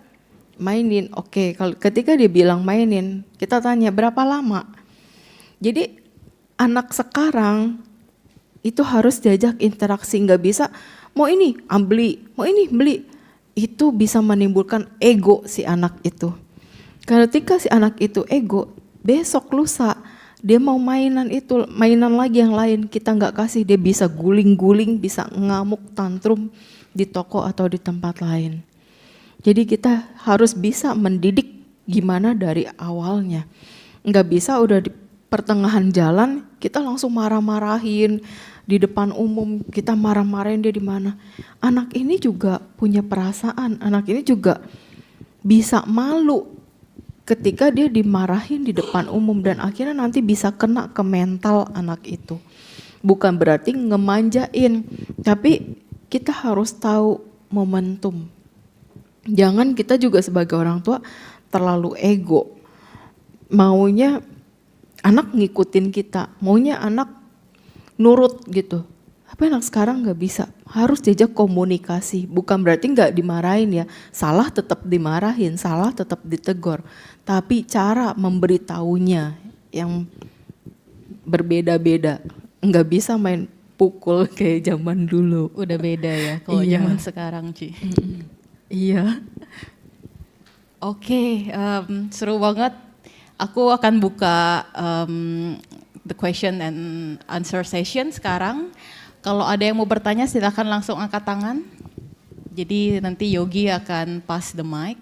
Mainin, oke. Kalau ketika dia bilang mainin, kita tanya berapa lama. Jadi anak sekarang itu harus diajak interaksi, nggak bisa mau ini beli, mau ini beli. Itu bisa menimbulkan ego si anak itu. Ketika si anak itu ego, besok lusa dia mau mainan itu, mainan lagi yang lain kita nggak kasih, dia bisa guling-guling, bisa ngamuk, tantrum di toko atau di tempat lain. Jadi kita harus bisa mendidik gimana dari awalnya. Nggak bisa udah di pertengahan jalan kita langsung marah-marahin di depan umum, kita marah-marahin dia di mana. Anak ini juga punya perasaan, anak ini juga bisa malu ketika dia dimarahin di depan umum dan akhirnya nanti bisa kena ke mental anak itu. Bukan berarti ngemanjain, tapi kita harus tahu momentum. Jangan kita juga sebagai orang tua terlalu ego. Maunya anak ngikutin kita, maunya anak nurut gitu. Tapi anak sekarang nggak bisa, harus diajak komunikasi. Bukan berarti nggak dimarahin ya, salah tetap dimarahin, salah tetap ditegur. Tapi cara memberitahunya yang berbeda-beda. Nggak bisa main pukul kayak zaman dulu. Udah beda ya kalau zaman sekarang, Ci. Iya. Oke, seru banget. Aku akan buka the question and answer session sekarang. Kalau ada yang mau bertanya silakan langsung angkat tangan. Jadi nanti Yogi akan pass the mic.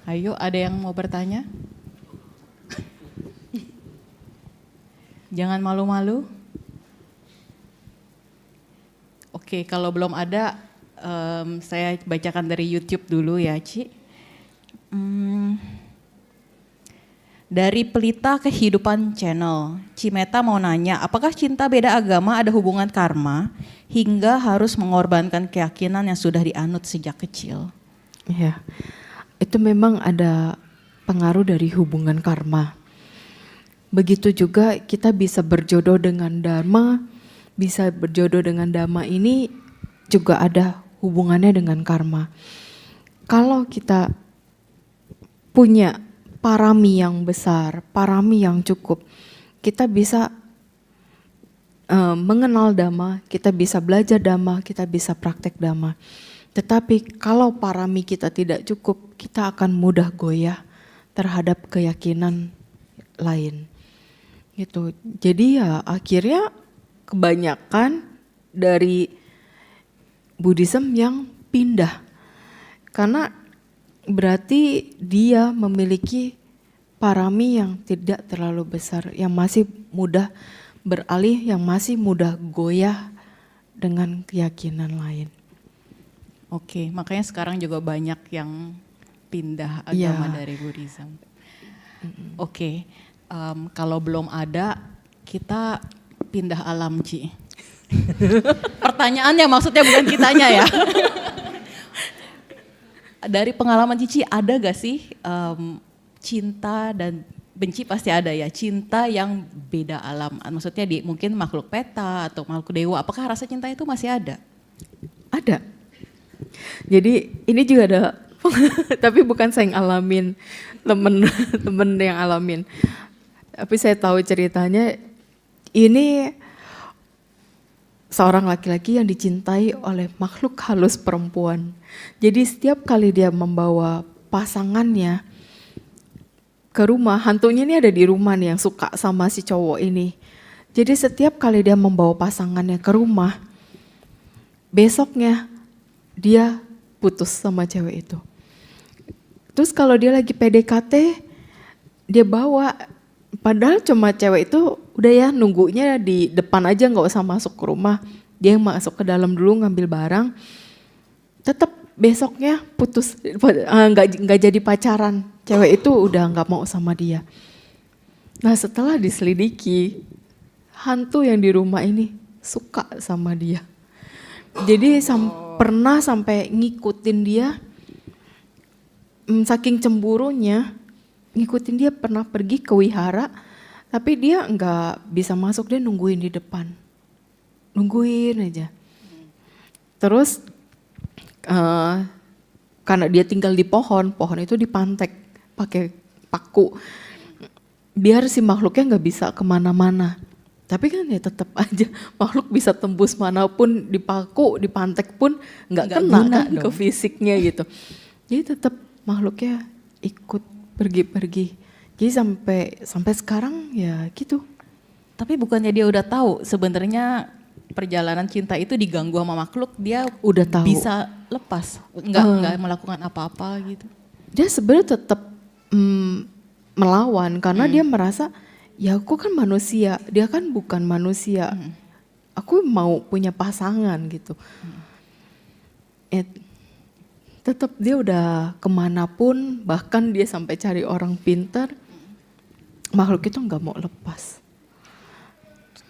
Ayo, ada yang mau bertanya? Jangan malu-malu. Oke, kalau belum ada, saya bacakan dari YouTube dulu ya, Ci. Dari Pelita Kehidupan Channel, Cimeta mau nanya, apakah cinta beda agama ada hubungan karma hingga harus mengorbankan keyakinan yang sudah dianut sejak kecil? Iya, itu memang ada pengaruh dari hubungan karma. Begitu juga kita bisa berjodoh dengan dharma, bisa berjodoh dengan dhamma ini juga ada hubungannya dengan karma. Kalau kita punya parami yang besar, parami yang cukup, kita bisa mengenal Dhamma, kita bisa belajar Dhamma, kita bisa praktek Dhamma. Tetapi kalau parami kita tidak cukup, kita akan mudah goyah terhadap keyakinan lain. Gitu. Jadi ya akhirnya kebanyakan dari Buddhism yang pindah. Karena berarti dia memiliki parami yang tidak terlalu besar, yang masih mudah beralih, yang masih mudah goyah dengan keyakinan lain. Oke, makanya sekarang juga banyak yang pindah agama dari Buddhism. Oke, kalau belum ada, kita pindah alam, Ci. Pertanyaannya maksudnya bukan kitanya ya. Dari pengalaman Cici, ada gak sih cinta dan benci pasti ada ya, cinta yang beda alam, maksudnya di mungkin makhluk peta atau makhluk dewa, apakah rasa cinta itu masih ada? Ada. Jadi ini juga ada, tapi bukan saya yang alamin, temen yang alamin. Tapi saya tahu ceritanya, ini seorang laki-laki yang dicintai oleh makhluk halus perempuan. Jadi setiap kali dia membawa pasangannya ke rumah, hantunya ini ada di rumah nih yang suka sama si cowok ini. Jadi setiap kali dia membawa pasangannya ke rumah, besoknya dia putus sama cewek itu. Terus kalau dia lagi PDKT, dia bawa, padahal cuma cewek itu udah ya nunggunya di depan aja, nggak usah masuk ke rumah. Dia yang masuk ke dalam dulu ngambil barang, tetap besoknya putus, nggak jadi pacaran. Cewek itu udah nggak mau sama dia. Nah setelah diselidiki, hantu yang di rumah ini suka sama dia. Jadi pernah sampai ngikutin dia, saking cemburunya, ngikutin dia, pernah pergi ke wihara, tapi dia nggak bisa masuk, dia nungguin di depan. Nungguin aja. Terus karena dia tinggal di pohon itu dipantek pakai paku, biar si makhluknya nggak bisa kemana-mana. Tapi kan ya tetap aja makhluk bisa tembus manapun, dipaku, dipantek pun nggak kena kan ke fisiknya gitu. Jadi tetap makhluknya ikut pergi-pergi. Jadi sampai sekarang ya gitu. Tapi bukannya dia udah tahu sebenarnya perjalanan cinta itu diganggu sama makhluk, dia udah tahu, bisa lepas, nggak melakukan apa-apa gitu. Dia sebenarnya tetap melawan karena dia merasa ya aku kan manusia, dia kan bukan manusia. Aku mau punya pasangan gitu. Tetap dia udah kemanapun, bahkan dia sampai cari orang pintar, makhluk itu nggak mau lepas.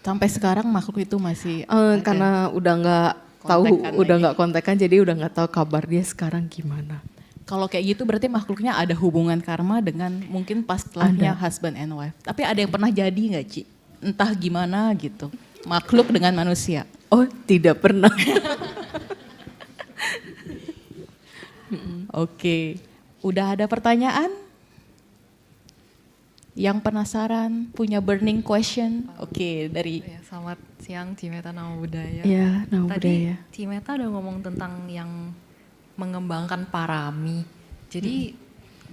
Sampai sekarang makhluk itu masih karena udah nggak tahu, udah nggak kontekan, jadi udah nggak tahu kabar dia sekarang gimana. Kalau kayak gitu berarti makhluknya ada hubungan karma dengan mungkin pas setelahnya husband and wife. Tapi ada yang pernah jadi nggak, Ci? Entah gimana gitu, makhluk dengan manusia. Oh tidak pernah. Oke, udah ada pertanyaan? Yang penasaran, punya burning question? Oke, dari... Selamat siang, Cimeta Nama Budaya. Ya, Nama Budaya. Tadi Cimeta udah ngomong tentang yang mengembangkan parami. Jadi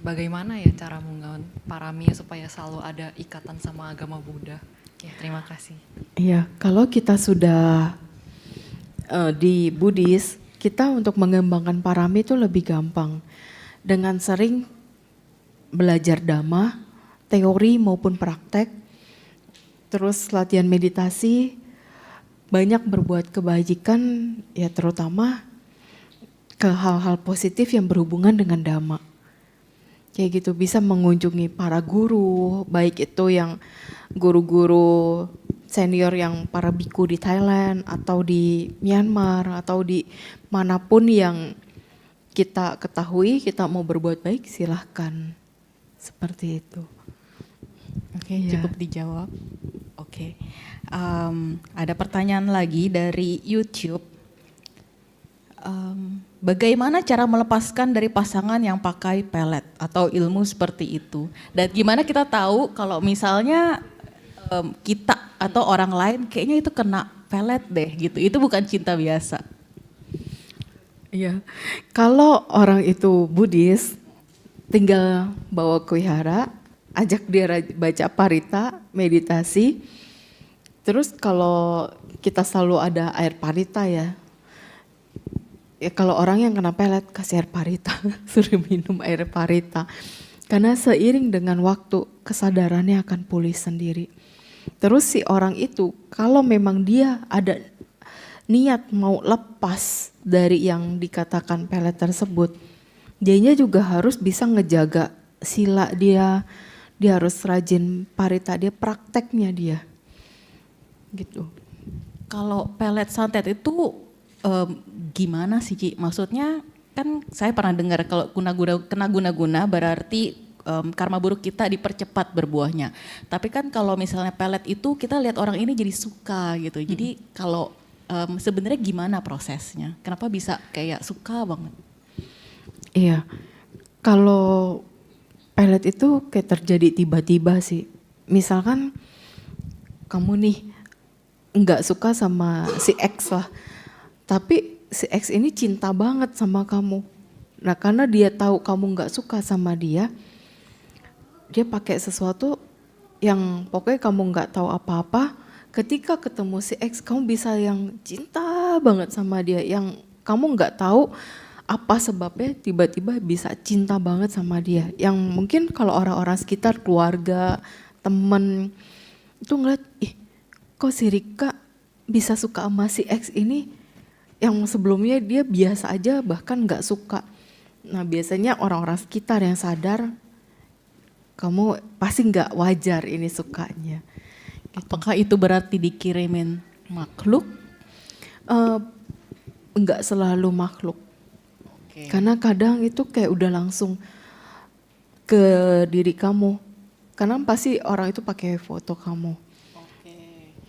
bagaimana ya cara mengembangkan parami supaya selalu ada ikatan sama agama Buddha? Ya, terima kasih. Iya, kalau kita sudah di Buddhis, kita untuk mengembangkan parami itu lebih gampang. Dengan sering belajar Dhamma, teori maupun praktek, terus latihan meditasi, banyak berbuat kebajikan, ya terutama ke hal-hal positif yang berhubungan dengan Dhamma. Kayak gitu, bisa mengunjungi para guru, baik itu yang guru-guru senior yang para biku di Thailand atau di Myanmar atau di manapun yang kita ketahui kita mau berbuat baik, silahkan. Seperti itu. Oke, cukup dijawab. Oke, ada pertanyaan lagi dari YouTube. Bagaimana cara melepaskan dari pasangan yang pakai pelet atau ilmu seperti itu? Dan gimana kita tahu kalau misalnya kita atau orang lain kayaknya itu kena pelet deh gitu, itu bukan cinta biasa. Iya, kalau orang itu Buddhis, tinggal bawa ke wihara, ajak dia baca parita, meditasi. Terus kalau kita selalu ada air parita ya, kalau orang yang kena pelet kasih air parita, suruh minum air parita. Karena seiring dengan waktu kesadarannya akan pulih sendiri. Terus si orang itu kalau memang dia ada niat mau lepas dari yang dikatakan pelet tersebut, dianya juga harus bisa ngejaga sila dia harus rajin parita dia, prakteknya dia. Gitu. Kalau pelet santet itu gimana sih Ci? Maksudnya kan saya pernah dengar kalau kena guna-guna berarti karma buruk kita dipercepat berbuahnya. Tapi kan kalau misalnya pelet itu kita lihat orang ini jadi suka gitu. Jadi kalau sebenarnya gimana prosesnya? Kenapa bisa kayak suka banget? Iya, kalau pelet itu kayak terjadi tiba-tiba sih. Misalkan kamu nih nggak suka sama si X lah, tapi si X ini cinta banget sama kamu. Nah karena dia tahu kamu nggak suka sama dia pakai sesuatu yang pokoknya kamu nggak tahu apa-apa. Ketika ketemu si X, kamu bisa yang cinta banget sama dia, yang kamu nggak tahu apa sebabnya tiba-tiba bisa cinta banget sama dia. Yang mungkin kalau orang-orang sekitar, keluarga, temen itu ngeliat, ih kok si Rika bisa suka sama si X ini yang sebelumnya dia biasa aja bahkan nggak suka. Nah biasanya orang-orang sekitar yang sadar kamu pasti nggak wajar ini sukanya. Apakah itu berarti dikirimin makhluk? Enggak selalu makhluk. Okay. Karena kadang itu kayak udah langsung ke diri kamu. Karena pasti orang itu pakai foto kamu.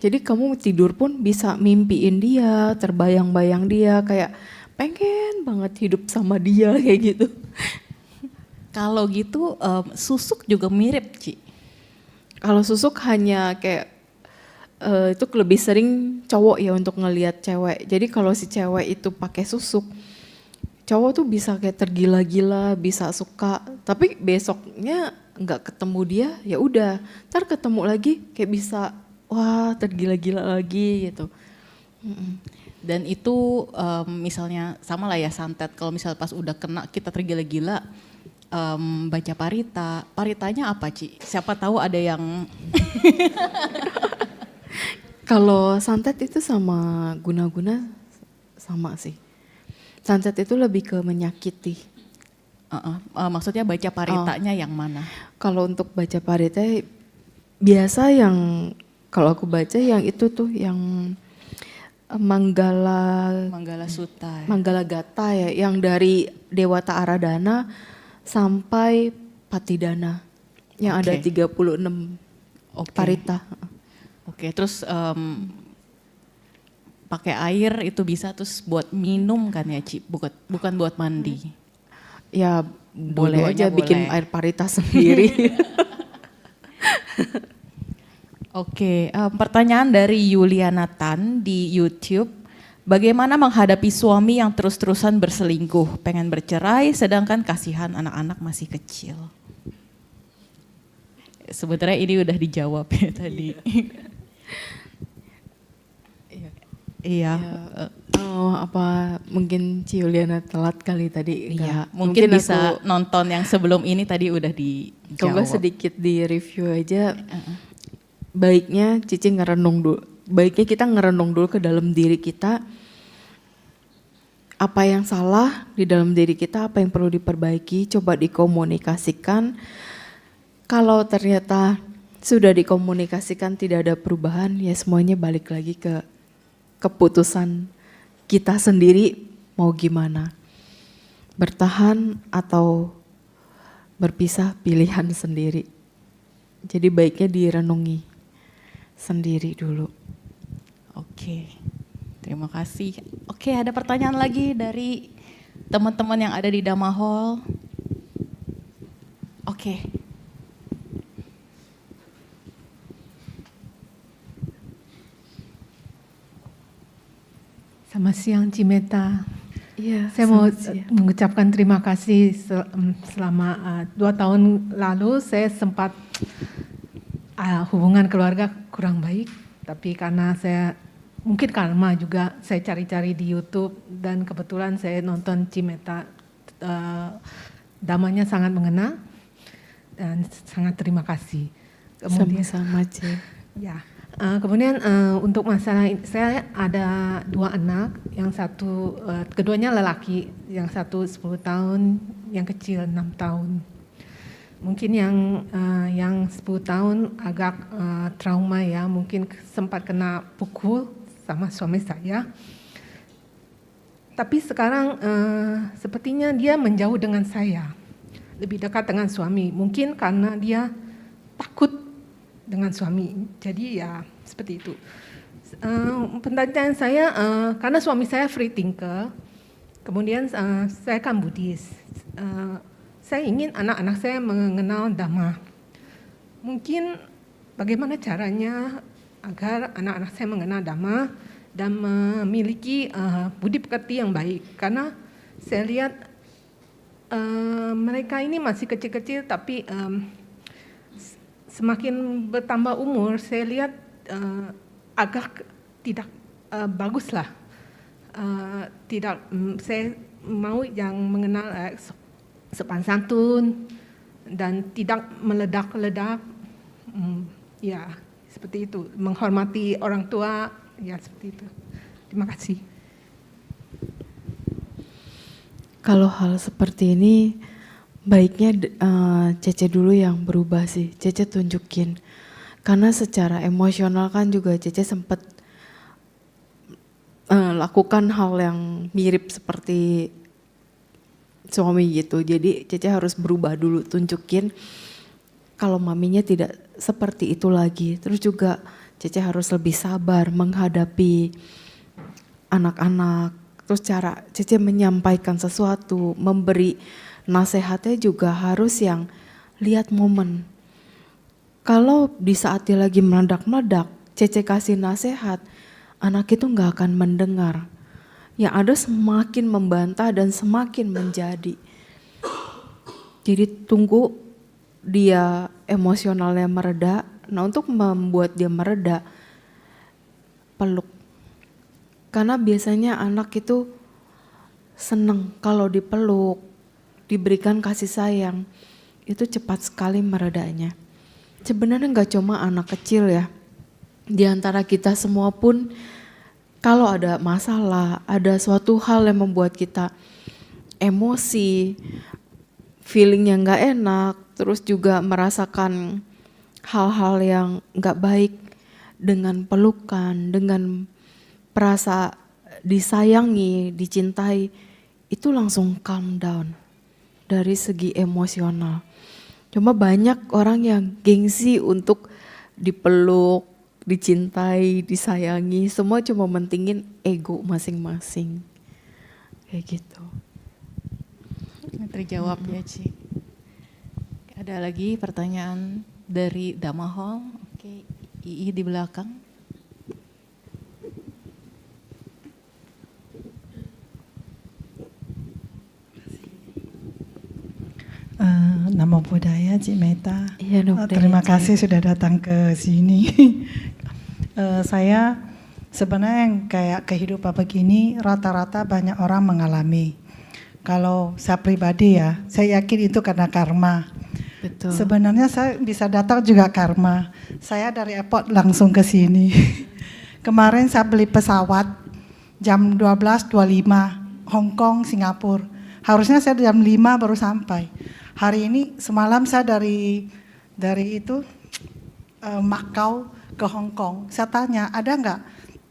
Jadi kamu tidur pun bisa mimpiin dia, terbayang-bayang dia, kayak pengen banget hidup sama dia kayak gitu. Kalau gitu susuk juga mirip Ci. Kalau susuk hanya kayak itu lebih sering cowok ya untuk ngelihat cewek. Jadi kalau si cewek itu pakai susuk, cowok tuh bisa kayak tergila-gila, bisa suka. Tapi besoknya nggak ketemu dia, ya udah. Ntar ketemu lagi kayak bisa wah tergila-gila lagi gitu. Dan itu misalnya sama lah ya santet. Kalau misalnya pas udah kena kita tergila-gila. Baca parita, paritanya apa Ci? Siapa tahu ada yang Kalau santet itu sama guna-guna sama sih. Santet itu lebih ke menyakiti. Maksudnya baca paritanya yang mana? Kalau untuk baca parita biasa yang kalau aku baca yang itu tuh yang Manggala Sutta. Manggala Gata ya, yang dari Dewata Aradana sampai Patidana yang ada 36 parita. Oke, terus pakai air itu bisa terus buat minum kan ya Ci, bukan buat mandi. Ya boleh aja bikin air parita sendiri. Oke, pertanyaan dari Yuliana Tan di YouTube. Bagaimana menghadapi suami yang terus-terusan berselingkuh, pengen bercerai sedangkan kasihan anak-anak masih kecil? Sebenarnya ini udah dijawab ya tadi. Iya. Apa mungkin Ci Yuliana telat kali tadi? Iya, mungkin bisa nonton yang sebelum ini tadi udah dijawab. Coba sedikit di review aja. Baiknya Cici ngerenung dulu. Baiknya kita ngerenung dulu ke dalam diri kita, apa yang salah di dalam diri kita, apa yang perlu diperbaiki, coba dikomunikasikan. Kalau ternyata sudah dikomunikasikan tidak ada perubahan, ya semuanya balik lagi ke keputusan kita sendiri mau gimana. Bertahan atau berpisah, pilihan sendiri. Jadi baiknya direnungi sendiri dulu. Oke. Terima kasih. Oke, ada pertanyaan lagi dari teman-teman yang ada di Dhamma Hall. Oke. Selamat siang Cimeta. Iya, Saya mau selamat siang. mengucapkan terima kasih selama 2 tahun lalu saya sempat hubungan keluarga kurang baik, tapi karena saya mungkin karma juga saya cari-cari di YouTube dan kebetulan saya nonton Cimeta, damanya sangat mengena dan sangat terima kasih. Kemudian Sama-sama, Cik. ya, kemudian untuk masalah saya ada 2 anak, yang satu keduanya lelaki, yang satu 10 tahun, yang kecil 6 tahun. Mungkin yang 10 tahun agak trauma ya, mungkin sempat kena pukul sama suami saya. Tapi sekarang sepertinya dia menjauh dengan saya, lebih dekat dengan suami. Mungkin karena dia takut dengan suami, jadi ya seperti itu. Pertanyaan saya, karena suami saya free thinker, kemudian saya kan Buddhis, saya ingin anak-anak saya mengenal Dhamma. Mungkin bagaimana caranya agar anak-anak saya mengenal Dhamma dan memiliki budi pekerti yang baik, karena saya lihat mereka ini masih kecil-kecil tapi semakin bertambah umur, saya lihat agak tidak baguslah. Saya mau yang mengenal sopan santun dan tidak meledak-ledak. Ya, seperti itu. Menghormati orang tua, ya seperti itu. Terima kasih. Kalau hal seperti ini, baiknya Cece dulu yang berubah sih. Cece tunjukin. Karena secara emosional kan juga Cece sempat lakukan hal yang mirip seperti suami gitu. Jadi Cece harus berubah dulu, tunjukin kalau maminya tidak seperti itu lagi. Terus juga Cece harus lebih sabar menghadapi anak-anak. Terus cara Cece menyampaikan sesuatu, memberi nasihatnya juga harus yang lihat momen. Kalau di saat dia lagi meledak-meledak, Cece kasih nasihat, anak itu nggak akan mendengar. Yang ada semakin membantah dan semakin menjadi. Jadi tunggu dia emosionalnya mereda. Nah, untuk membuat dia mereda, peluk. Karena biasanya anak itu seneng kalau dipeluk, diberikan kasih sayang, itu cepat sekali meredanya. Sebenarnya nggak cuma anak kecil ya, di antara kita semua pun kalau ada masalah, ada suatu hal yang membuat kita emosi, feeling yang nggak enak, terus juga merasakan hal-hal yang nggak baik, dengan pelukan, dengan perasa disayangi, dicintai, itu langsung calm down dari segi emosional. Cuma banyak orang yang gengsi untuk dipeluk, dicintai, disayangi, semua cuma mentingin ego masing-masing. Kayak gitu. Terjawab ya, Ci. Ada lagi pertanyaan dari Dhamma Hall? Oke, Ii di belakang. Namo Buddhaya, Cik Meta. Iya, Namo Buddhaya, Terima Cik. kasih sudah datang ke sini. Saya sebenarnya yang kayak kehidupan begini rata-rata banyak orang mengalami. Kalau saya pribadi ya, saya yakin itu karena karma. Betul. Sebenarnya saya bisa datang juga karma. Saya dari airport langsung ke sini. Kemarin saya beli pesawat jam 12.25 Hong Kong, Singapura. Harusnya saya jam 5 baru sampai. Hari ini semalam saya dari itu Macau ke Hong Kong. Saya tanya, ada nggak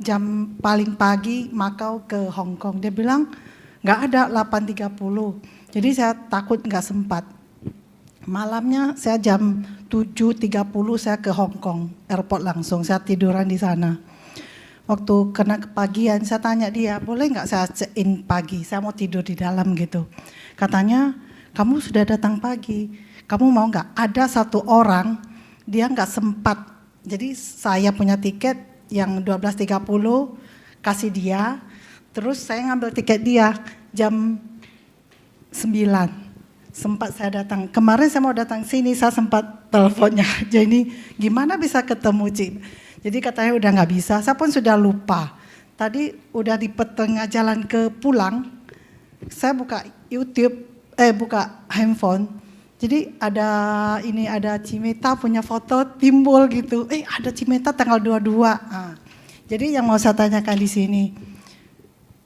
jam paling pagi Macau ke Hong Kong? Dia bilang nggak ada, 8.30. Jadi saya takut nggak sempat. Malamnya saya jam 7.30 saya ke Hong Kong, airport langsung. Saya tiduran di sana. waktu kena kepagian, saya tanya dia, boleh nggak saya check-in pagi, saya mau tidur di dalam gitu. Katanya, kamu sudah datang pagi, kamu mau nggak? Ada satu orang, dia nggak sempat, jadi saya punya tiket yang 12.30, kasih dia, terus saya ngambil tiket dia jam 9. Sempat saya datang. Kemarin saya mau datang sini, saya sempat teleponnya. Jadi gimana bisa ketemu Cik? Jadi katanya udah nggak bisa. Saya pun sudah lupa. Tadi udah di tengah jalan ke pulang, saya buka YouTube, buka handphone. Jadi ada Cimeta punya foto timbul gitu. Ada Cimeta tanggal 22. Jadi yang mau saya tanyakan di sini,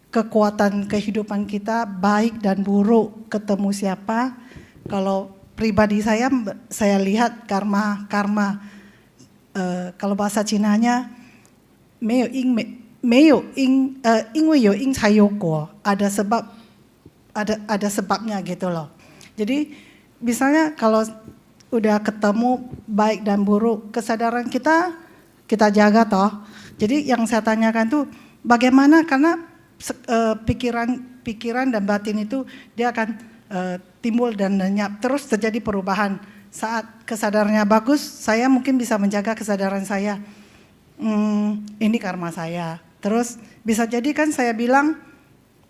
kekuatan kehidupan kita baik dan buruk ketemu siapa? Kalau pribadi saya lihat karma. Kalau bahasa Cinanya, 没有因因为有因才有果, ada sebabnya gitu loh. Jadi misalnya kalau udah ketemu baik dan buruk, kesadaran kita jaga toh. Jadi yang saya tanyakan tuh bagaimana, karena pikiran dan batin itu dia akan timbul dan lenyap, terus terjadi perubahan. Saat kesadarannya bagus, saya mungkin bisa menjaga kesadaran saya. Ini karma saya. Terus bisa jadi kan saya bilang,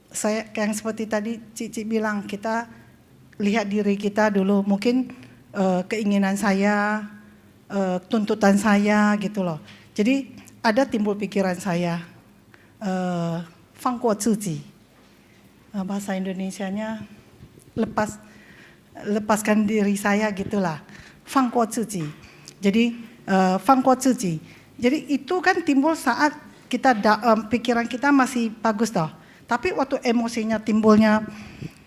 saya yang seperti tadi Cici bilang, kita lihat diri kita dulu, mungkin keinginan saya, tuntutan saya gitu loh. Jadi ada timbul pikiran saya, 放过自己, bahasa Indonesianya lepaskan diri saya gitulah, 放过自己. Jadi 放过自己. Jadi itu kan timbul saat kita pikiran kita masih bagus toh. Tapi waktu emosinya timbulnya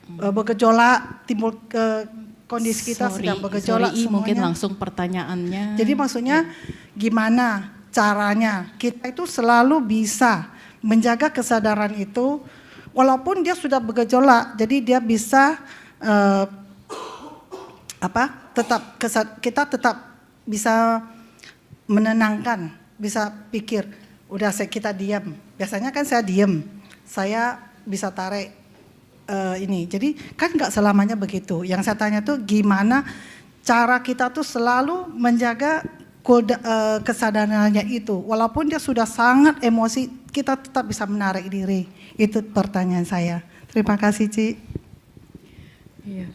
bergejolak, timbul ke kondisi kita sedang bergejolak semuanya. Mungkin langsung pertanyaannya. Jadi maksudnya gimana caranya kita itu selalu bisa menjaga kesadaran itu walaupun dia sudah bergejolak, jadi dia bisa kita tetap bisa menenangkan, bisa pikir, udah kita diam. Biasanya kan saya diam, saya bisa tarik ini. Jadi kan nggak selamanya begitu. Yang saya tanya tuh gimana cara kita tuh selalu menjaga kesadarannya itu, walaupun dia sudah sangat emosi, kita tetap bisa menarik diri. Itu pertanyaan saya. Terima kasih, Ci. Iya.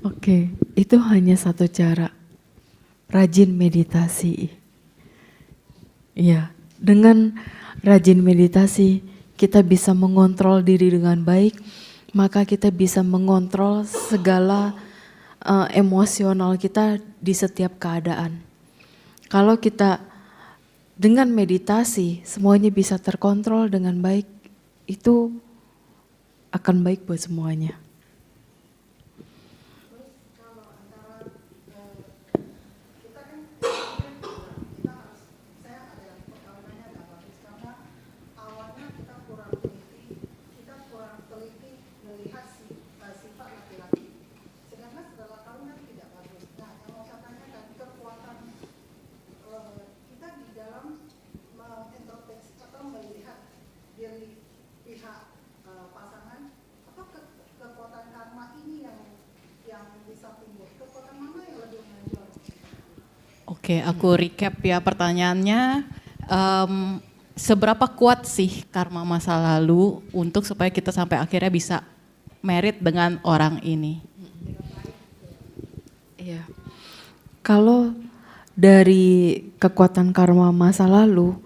Oke, itu hanya satu cara. Rajin meditasi. Iya, dengan rajin meditasi kita bisa mengontrol diri dengan baik, maka kita bisa mengontrol segala emosional kita di setiap keadaan. Kalau kita dengan meditasi semuanya bisa terkontrol dengan baik, itu akan baik buat semuanya. Oke, aku recap ya pertanyaannya. Seberapa kuat sih karma masa lalu untuk supaya kita sampai akhirnya bisa merit dengan orang ini? Iya. Kalau dari kekuatan karma masa lalu,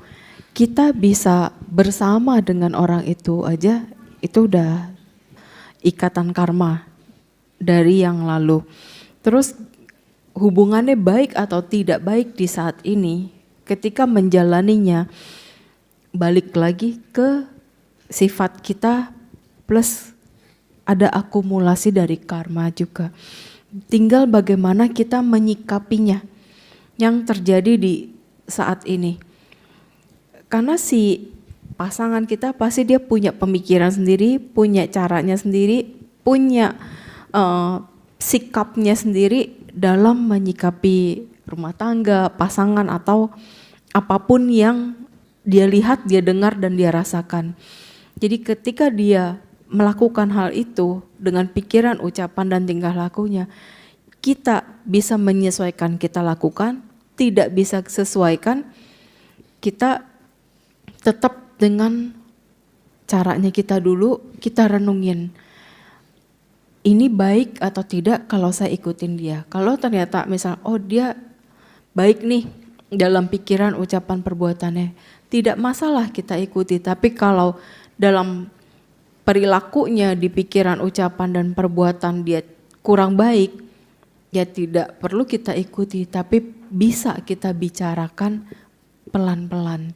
kita bisa bersama dengan orang itu aja, itu udah ikatan karma dari yang lalu. Terus hubungannya baik atau tidak baik di saat ini, ketika menjalaninya, balik lagi ke sifat kita plus ada akumulasi dari karma juga. Tinggal bagaimana kita menyikapinya yang terjadi di saat ini. Karena si pasangan kita pasti dia punya pemikiran sendiri, punya caranya sendiri, punya sikapnya sendiri dalam menyikapi rumah tangga, pasangan atau apapun yang dia lihat, dia dengar, dan dia rasakan. Jadi ketika dia melakukan hal itu dengan pikiran, ucapan, dan tingkah lakunya, kita bisa menyesuaikan, kita lakukan, tidak bisa sesuaikan, kita tetap dengan caranya kita dulu, kita renungin. Ini baik atau tidak kalau saya ikutin dia. Kalau ternyata misal, oh dia baik nih dalam pikiran, ucapan, perbuatannya, tidak masalah kita ikuti. Tapi kalau dalam perilakunya, di pikiran, ucapan, dan perbuatan dia kurang baik, ya tidak perlu kita ikuti, tapi bisa kita bicarakan pelan-pelan.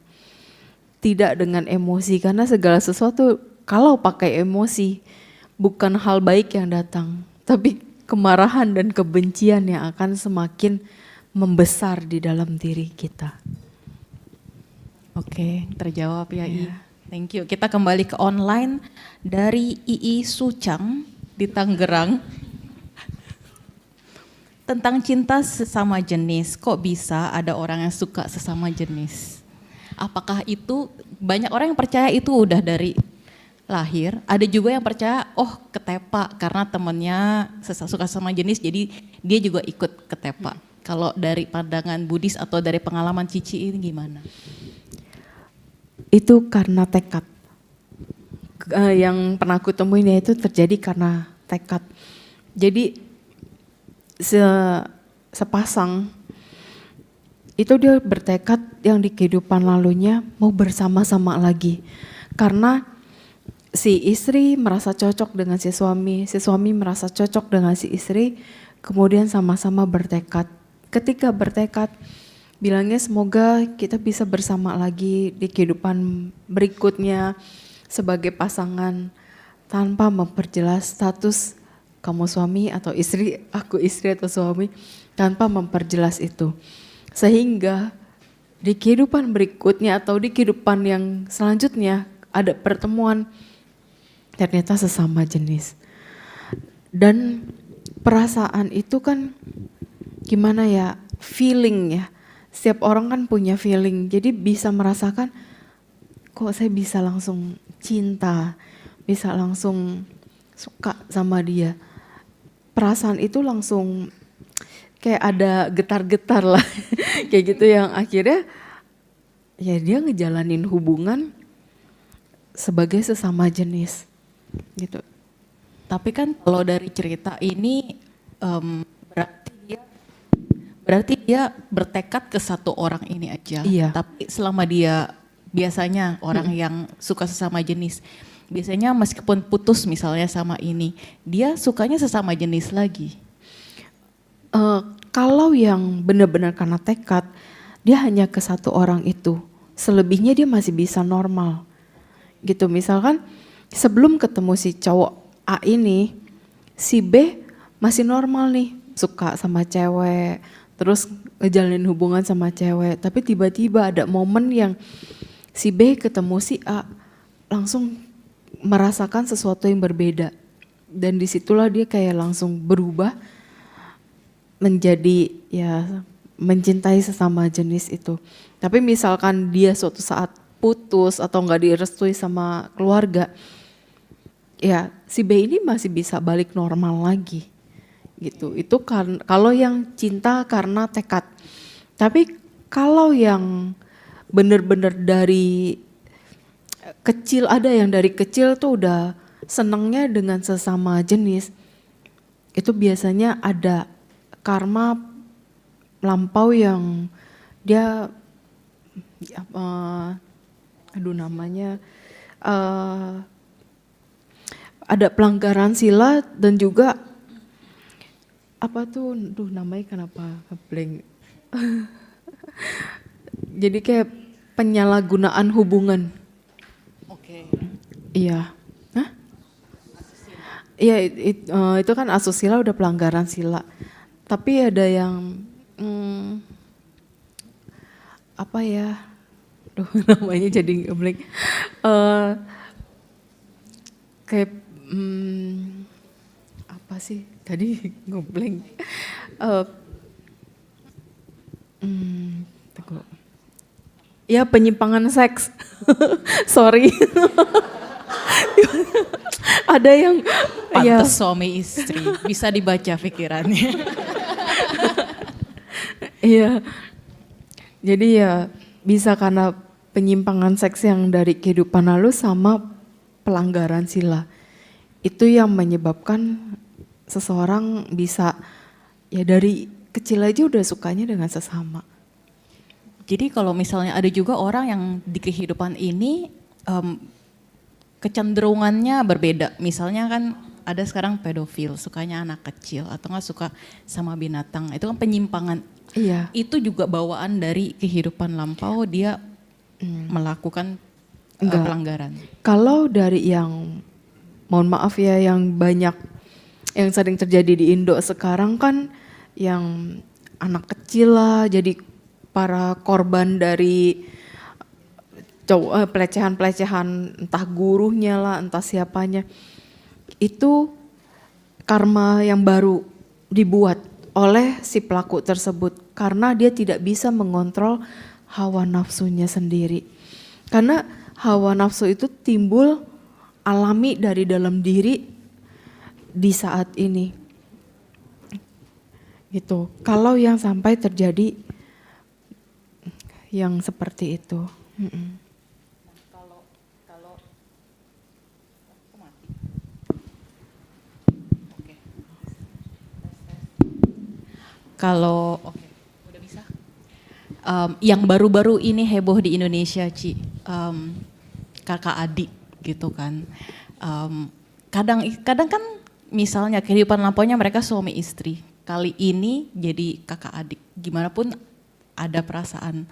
Tidak dengan emosi, karena segala sesuatu kalau pakai emosi, bukan hal baik yang datang, tapi kemarahan dan kebencian yang akan semakin membesar di dalam diri kita. Oke, terjawab ya I. Thank you. Kita kembali ke online dari Ii Sucang di Tangerang. Tentang cinta sesama jenis, kok bisa ada orang yang suka sesama jenis? Apakah itu, banyak orang yang percaya itu udah dari lahir, ada juga yang percaya oh ketepak karena temennya suka sama jenis jadi dia juga ikut ketepak. Kalau dari pandangan Buddhis atau dari pengalaman Cici ini gimana? Itu karena tekad. Yang pernah aku temuin itu terjadi karena tekad. Jadi sepasang itu dia bertekad yang di kehidupan lalunya mau bersama-sama lagi. Karena si istri merasa cocok dengan si suami merasa cocok dengan si istri, kemudian sama-sama bertekad. Ketika bertekad, bilangnya semoga kita bisa bersama lagi di kehidupan berikutnya sebagai pasangan tanpa memperjelas status kamu suami atau istri, aku istri atau suami, tanpa memperjelas itu. Sehingga di kehidupan berikutnya atau di kehidupan yang selanjutnya ada pertemuan ternyata sesama jenis. Dan perasaan itu kan gimana ya, feeling ya. Setiap orang kan punya feeling, jadi bisa merasakan kok saya bisa langsung cinta, bisa langsung suka sama dia. Perasaan itu langsung kayak ada getar-getar lah, kayak gitu yang akhirnya ya dia ngejalanin hubungan sebagai sesama jenis gitu. Tapi kan kalau dari cerita ini berarti dia bertekad ke satu orang ini aja. Iya. Tapi selama dia biasanya orang yang suka sesama jenis, biasanya meskipun putus misalnya sama ini, dia sukanya sesama jenis lagi. Kalau yang benar-benar karena tekad, dia hanya ke satu orang itu. Selebihnya dia masih bisa normal. Gitu, misalkan sebelum ketemu si cowok A ini, si B masih normal nih, suka sama cewek, terus ngejalanin hubungan sama cewek. Tapi tiba-tiba ada momen yang si B ketemu si A, langsung merasakan sesuatu yang berbeda. Dan disitulah dia kayak langsung berubah menjadi ya mencintai sesama jenis itu. Tapi misalkan dia suatu saat putus atau nggak direstui sama keluarga, ya si B ini masih bisa balik normal lagi gitu. Itu kan kalau yang cinta karena tekad. Tapi kalau yang benar-benar dari kecil, ada yang dari kecil tuh udah senangnya dengan sesama jenis, itu biasanya ada karma lampau yang dia ada pelanggaran sila dan juga namanya kenapa ngeblank. Jadi kayak penyalahgunaan hubungan. Oke. Iya. Hah? Iya, itu kan asusila udah pelanggaran sila. Tapi ada yang apa ya? Namanya jadi ngeblank. Kayak apa sih? Tadi ngeblank. Tunggu. Ya penyimpangan seks. Sorry. Ada yang ya Pantes suami istri, bisa dibaca pikirannya. iya. Jadi ya bisa karena penyimpangan seks yang dari kehidupan lalu sama pelanggaran sila. Itu yang menyebabkan seseorang bisa ya dari kecil aja udah sukanya dengan sesama. Jadi kalau misalnya ada juga orang yang di kehidupan ini kecenderungannya berbeda. Misalnya kan ada sekarang pedofil, sukanya anak kecil atau nggak suka sama binatang. Itu kan penyimpangan. Iya. Itu juga bawaan dari kehidupan lampau dia melakukan Enggak. pelanggaran. Kalau dari yang mohon maaf ya yang banyak yang sering terjadi di Indo sekarang kan yang anak kecil lah jadi para korban dari pelecehan-pelecehan entah gurunya lah entah siapanya. Itu karma yang baru dibuat oleh si pelaku tersebut karena dia tidak bisa mengontrol hawa nafsunya sendiri. Karena hawa nafsu itu timbul alami dari dalam diri di saat ini. Gitu. Kalau yang sampai terjadi yang seperti itu. Kalau udah bisa. Yang baru-baru ini heboh di Indonesia, Ci, kakak adik gitu kan. Kadang kan misalnya kehidupan lampaunya mereka suami istri. Kali ini jadi kakak adik. Gimana pun ada perasaan.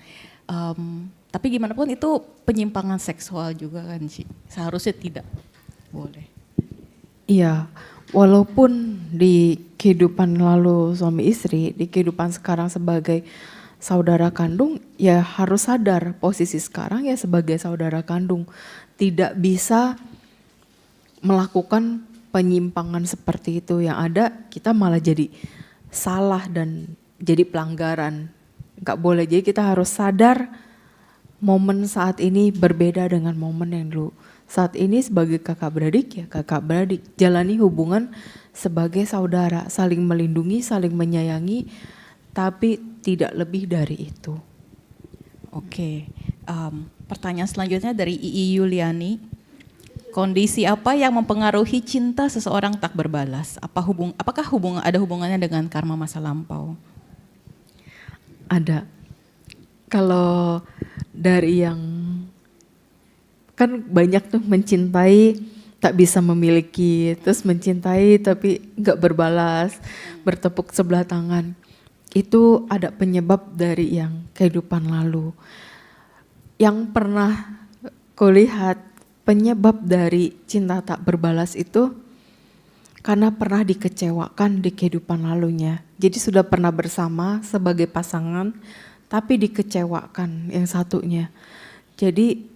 Tapi gimana pun itu penyimpangan seksual juga kan, Ci. Seharusnya tidak boleh. Iya, walaupun di kehidupan lalu suami istri, di kehidupan sekarang sebagai saudara kandung, ya harus sadar posisi sekarang ya sebagai saudara kandung. Tidak bisa melakukan penyimpangan seperti itu, yang ada kita malah jadi salah dan jadi pelanggaran. Enggak boleh, jadi kita harus sadar momen saat ini berbeda dengan momen yang dulu. Saat ini sebagai kakak beradik ya kakak beradik, jalani hubungan sebagai saudara, saling melindungi, saling menyayangi, tapi tidak lebih dari itu. Oke, pertanyaan selanjutnya dari Ii Yuliani. Kondisi apa yang mempengaruhi cinta seseorang tak berbalas? Apakah ada hubungannya dengan karma masa lampau? Ada. Kalau dari yang kan banyak tuh mencintai tak bisa memiliki, terus mencintai tapi nggak berbalas, bertepuk sebelah tangan. Itu ada penyebab dari yang kehidupan lalu. Yang pernah kulihat penyebab dari cinta tak berbalas itu karena pernah dikecewakan di kehidupan lalunya. Jadi sudah pernah bersama sebagai pasangan, tapi dikecewakan yang satunya. Jadi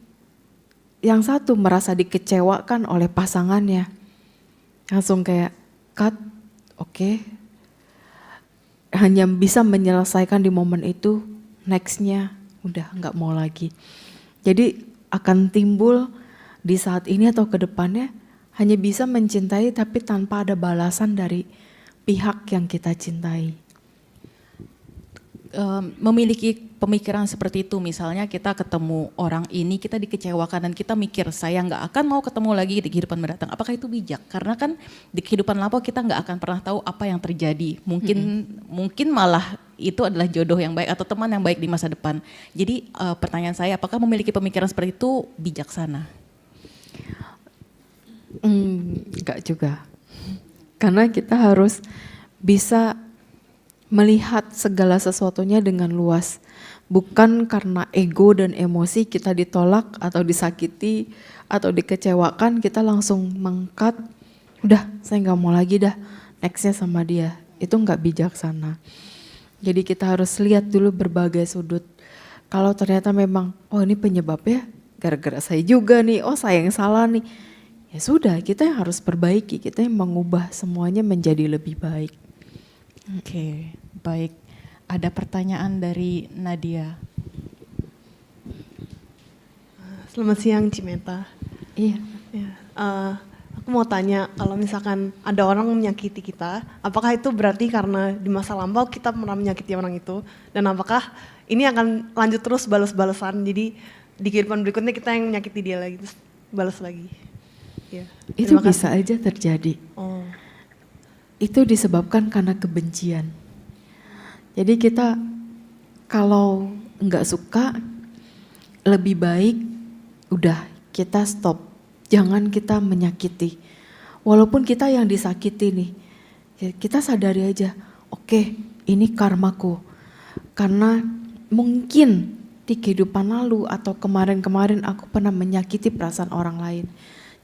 yang satu merasa dikecewakan oleh pasangannya. Langsung kayak cut, oke. Hanya bisa menyelesaikan di momen itu, nextnya udah nggak mau lagi. Jadi akan timbul di saat ini atau ke depannya hanya bisa mencintai tapi tanpa ada balasan dari pihak yang kita cintai. Memiliki pemikiran seperti itu, misalnya kita ketemu orang ini, kita dikecewakan dan kita mikir saya nggak akan mau ketemu lagi di kehidupan mendatang. Apakah itu bijak? Karena kan di kehidupan lampau kita nggak akan pernah tahu apa yang terjadi. Mungkin malah itu adalah jodoh yang baik atau teman yang baik di masa depan. Jadi pertanyaan saya, apakah memiliki pemikiran seperti itu bijaksana? Enggak juga. Karena kita harus bisa melihat segala sesuatunya dengan luas. Bukan karena ego dan emosi kita ditolak atau disakiti atau dikecewakan kita langsung mengkat, udah saya nggak mau lagi dah, nextnya sama dia. Itu nggak bijaksana. Jadi kita harus lihat dulu berbagai sudut. Kalau ternyata memang, oh ini penyebabnya gara-gara saya juga nih, oh saya yang salah nih. Ya sudah, kita yang harus perbaiki, kita yang mengubah semuanya menjadi lebih baik. Oke, baik. Ada pertanyaan dari Nadia. Selamat siang Cimeta. Iya. Ya, aku mau tanya kalau misalkan ada orang menyakiti kita, apakah itu berarti karena di masa lampau kita pernah menyakiti orang itu, dan apakah ini akan lanjut terus balas-balasan, jadi di kehidupan berikutnya kita yang menyakiti dia lagi terus balas lagi. Ya, Itu terima bisa kasih. aja terjadi. Oh, Itu disebabkan karena kebencian. Jadi kita kalau nggak suka, lebih baik udah kita stop. Jangan kita menyakiti. Walaupun kita yang disakiti nih, ya kita sadari aja, oke, ini karmaku. Karena mungkin di kehidupan lalu atau kemarin-kemarin aku pernah menyakiti perasaan orang lain.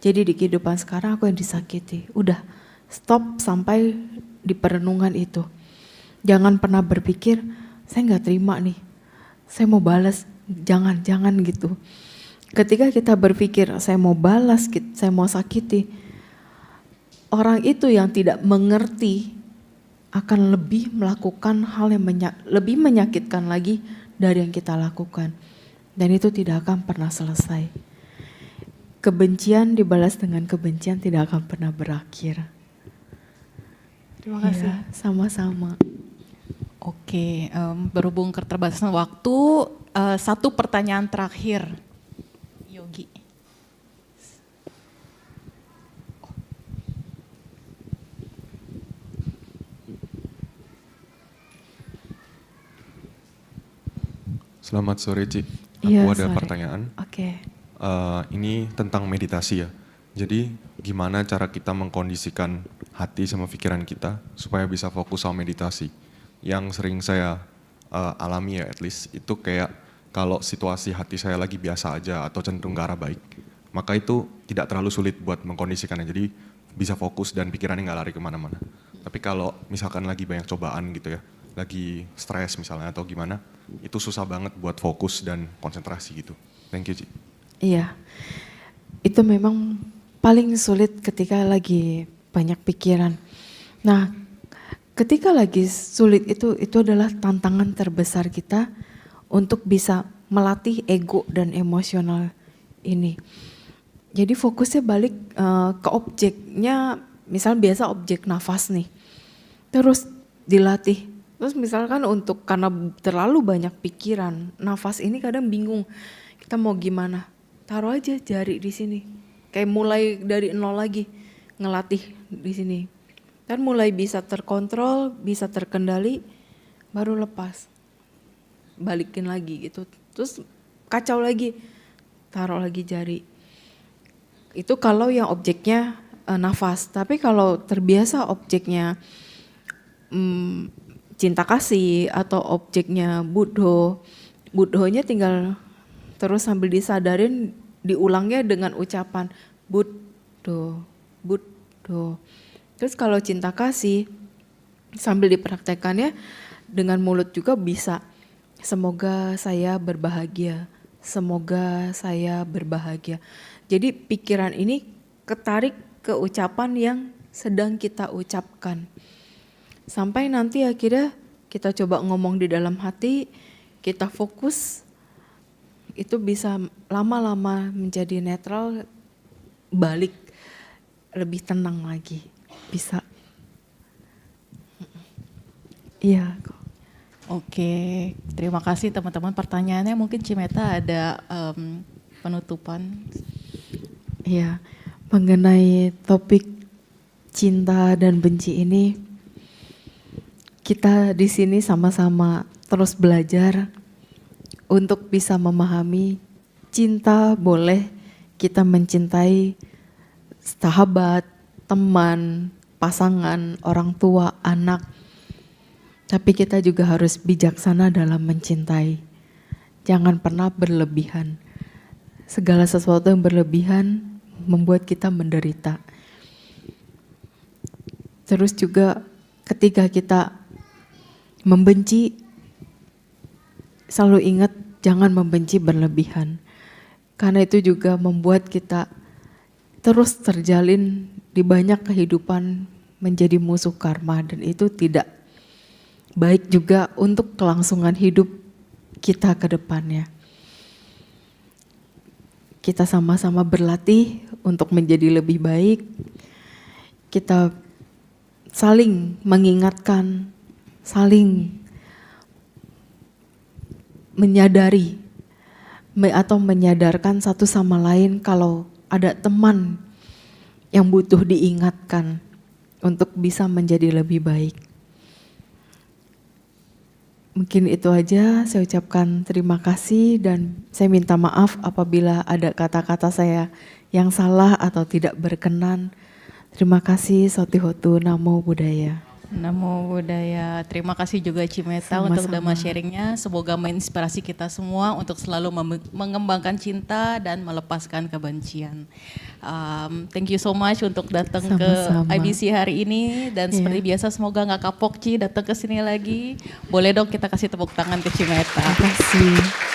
Jadi di kehidupan sekarang aku yang disakiti. Udah, stop sampai di perenungan itu. Jangan pernah berpikir, saya nggak terima nih, saya mau balas. Jangan gitu. Ketika kita berpikir, saya mau balas, saya mau sakiti, orang itu yang tidak mengerti akan lebih melakukan hal yang lebih menyakitkan lagi dari yang kita lakukan. Dan itu tidak akan pernah selesai. Kebencian dibalas dengan kebencian tidak akan pernah berakhir. terima kasih. Iya, sama-sama. Oke, berhubung keterbatasan waktu, satu pertanyaan terakhir. Yogi. Selamat sore, Ci. Iya, Aku ada sore. pertanyaan. Oke. Ini tentang meditasi ya. Jadi gimana cara kita mengkondisikan hati sama pikiran kita supaya bisa fokus sama meditasi. Yang sering saya alami ya at least, itu kayak kalau situasi hati saya lagi biasa aja atau cenderung ke arah baik, maka itu tidak terlalu sulit buat mengkondisikannya. Jadi bisa fokus dan pikirannya nggak lari kemana-mana. Tapi kalau misalkan lagi banyak cobaan gitu ya, lagi stres misalnya atau gimana, itu susah banget buat fokus dan konsentrasi gitu. Thank you, Ci. Iya, itu memang paling sulit ketika lagi banyak pikiran. Nah, ketika lagi sulit itu adalah tantangan terbesar kita untuk bisa melatih ego dan emosional ini. Jadi fokusnya balik ke objeknya, misal biasa objek nafas nih, terus dilatih. Terus misalkan karena terlalu banyak pikiran, nafas ini kadang bingung, kita mau gimana? Taruh aja jari di sini, kayak mulai dari nol lagi, ngelatih di sini. Dan mulai bisa terkontrol, bisa terkendali, baru lepas. Balikin lagi gitu, terus kacau lagi, taruh lagi jari. Itu kalau yang objeknya nafas, tapi kalau terbiasa objeknya cinta kasih atau objeknya budhonya tinggal terus sambil disadarin, diulangnya dengan ucapan Buddho. Terus kalau cinta kasih sambil dipraktekannya dengan mulut juga bisa. Semoga saya berbahagia, semoga saya berbahagia. Jadi pikiran ini ketarik ke ucapan yang sedang kita ucapkan. Sampai nanti akhirnya kita coba ngomong di dalam hati, kita fokus, itu bisa lama-lama menjadi netral, balik lebih tenang lagi, bisa. Iya. Oke, terima kasih teman-teman. Pertanyaannya mungkin Cimeta ada penutupan. Iya, mengenai topik cinta dan benci ini, kita di sini sama-sama terus belajar untuk bisa memahami cinta boleh kita mencintai sahabat, teman, pasangan, orang tua, anak. Tapi kita juga harus bijaksana dalam mencintai. Jangan pernah berlebihan. Segala sesuatu yang berlebihan membuat kita menderita. Terus juga ketika kita membenci, selalu ingat jangan membenci berlebihan. Karena itu juga membuat kita terus terjalin di banyak kehidupan menjadi musuh karma, dan itu tidak baik juga untuk kelangsungan hidup kita ke depannya. kita sama-sama berlatih untuk menjadi lebih baik. Kita saling mengingatkan, saling menyadari atau menyadarkan satu sama lain kalau ada teman yang butuh diingatkan untuk bisa menjadi lebih baik. Mungkin itu aja, saya ucapkan terima kasih dan saya minta maaf apabila ada kata-kata saya yang salah atau tidak berkenan. Terima kasih, Sotihotu, Namo Buddhaya. Namo Buddhaya. Terima kasih juga Cimeta untuk Sama-sama. Dhamma sharingnya. Semoga menginspirasi kita semua untuk selalu mengembangkan cinta dan melepaskan kebencian. Thank you so much untuk datang ke Sama-sama. IBC hari ini. Dan Iya. seperti biasa semoga nggak kapok Ci datang ke sini lagi. Boleh dong kita kasih tepuk tangan ke Cimeta. Terima kasih.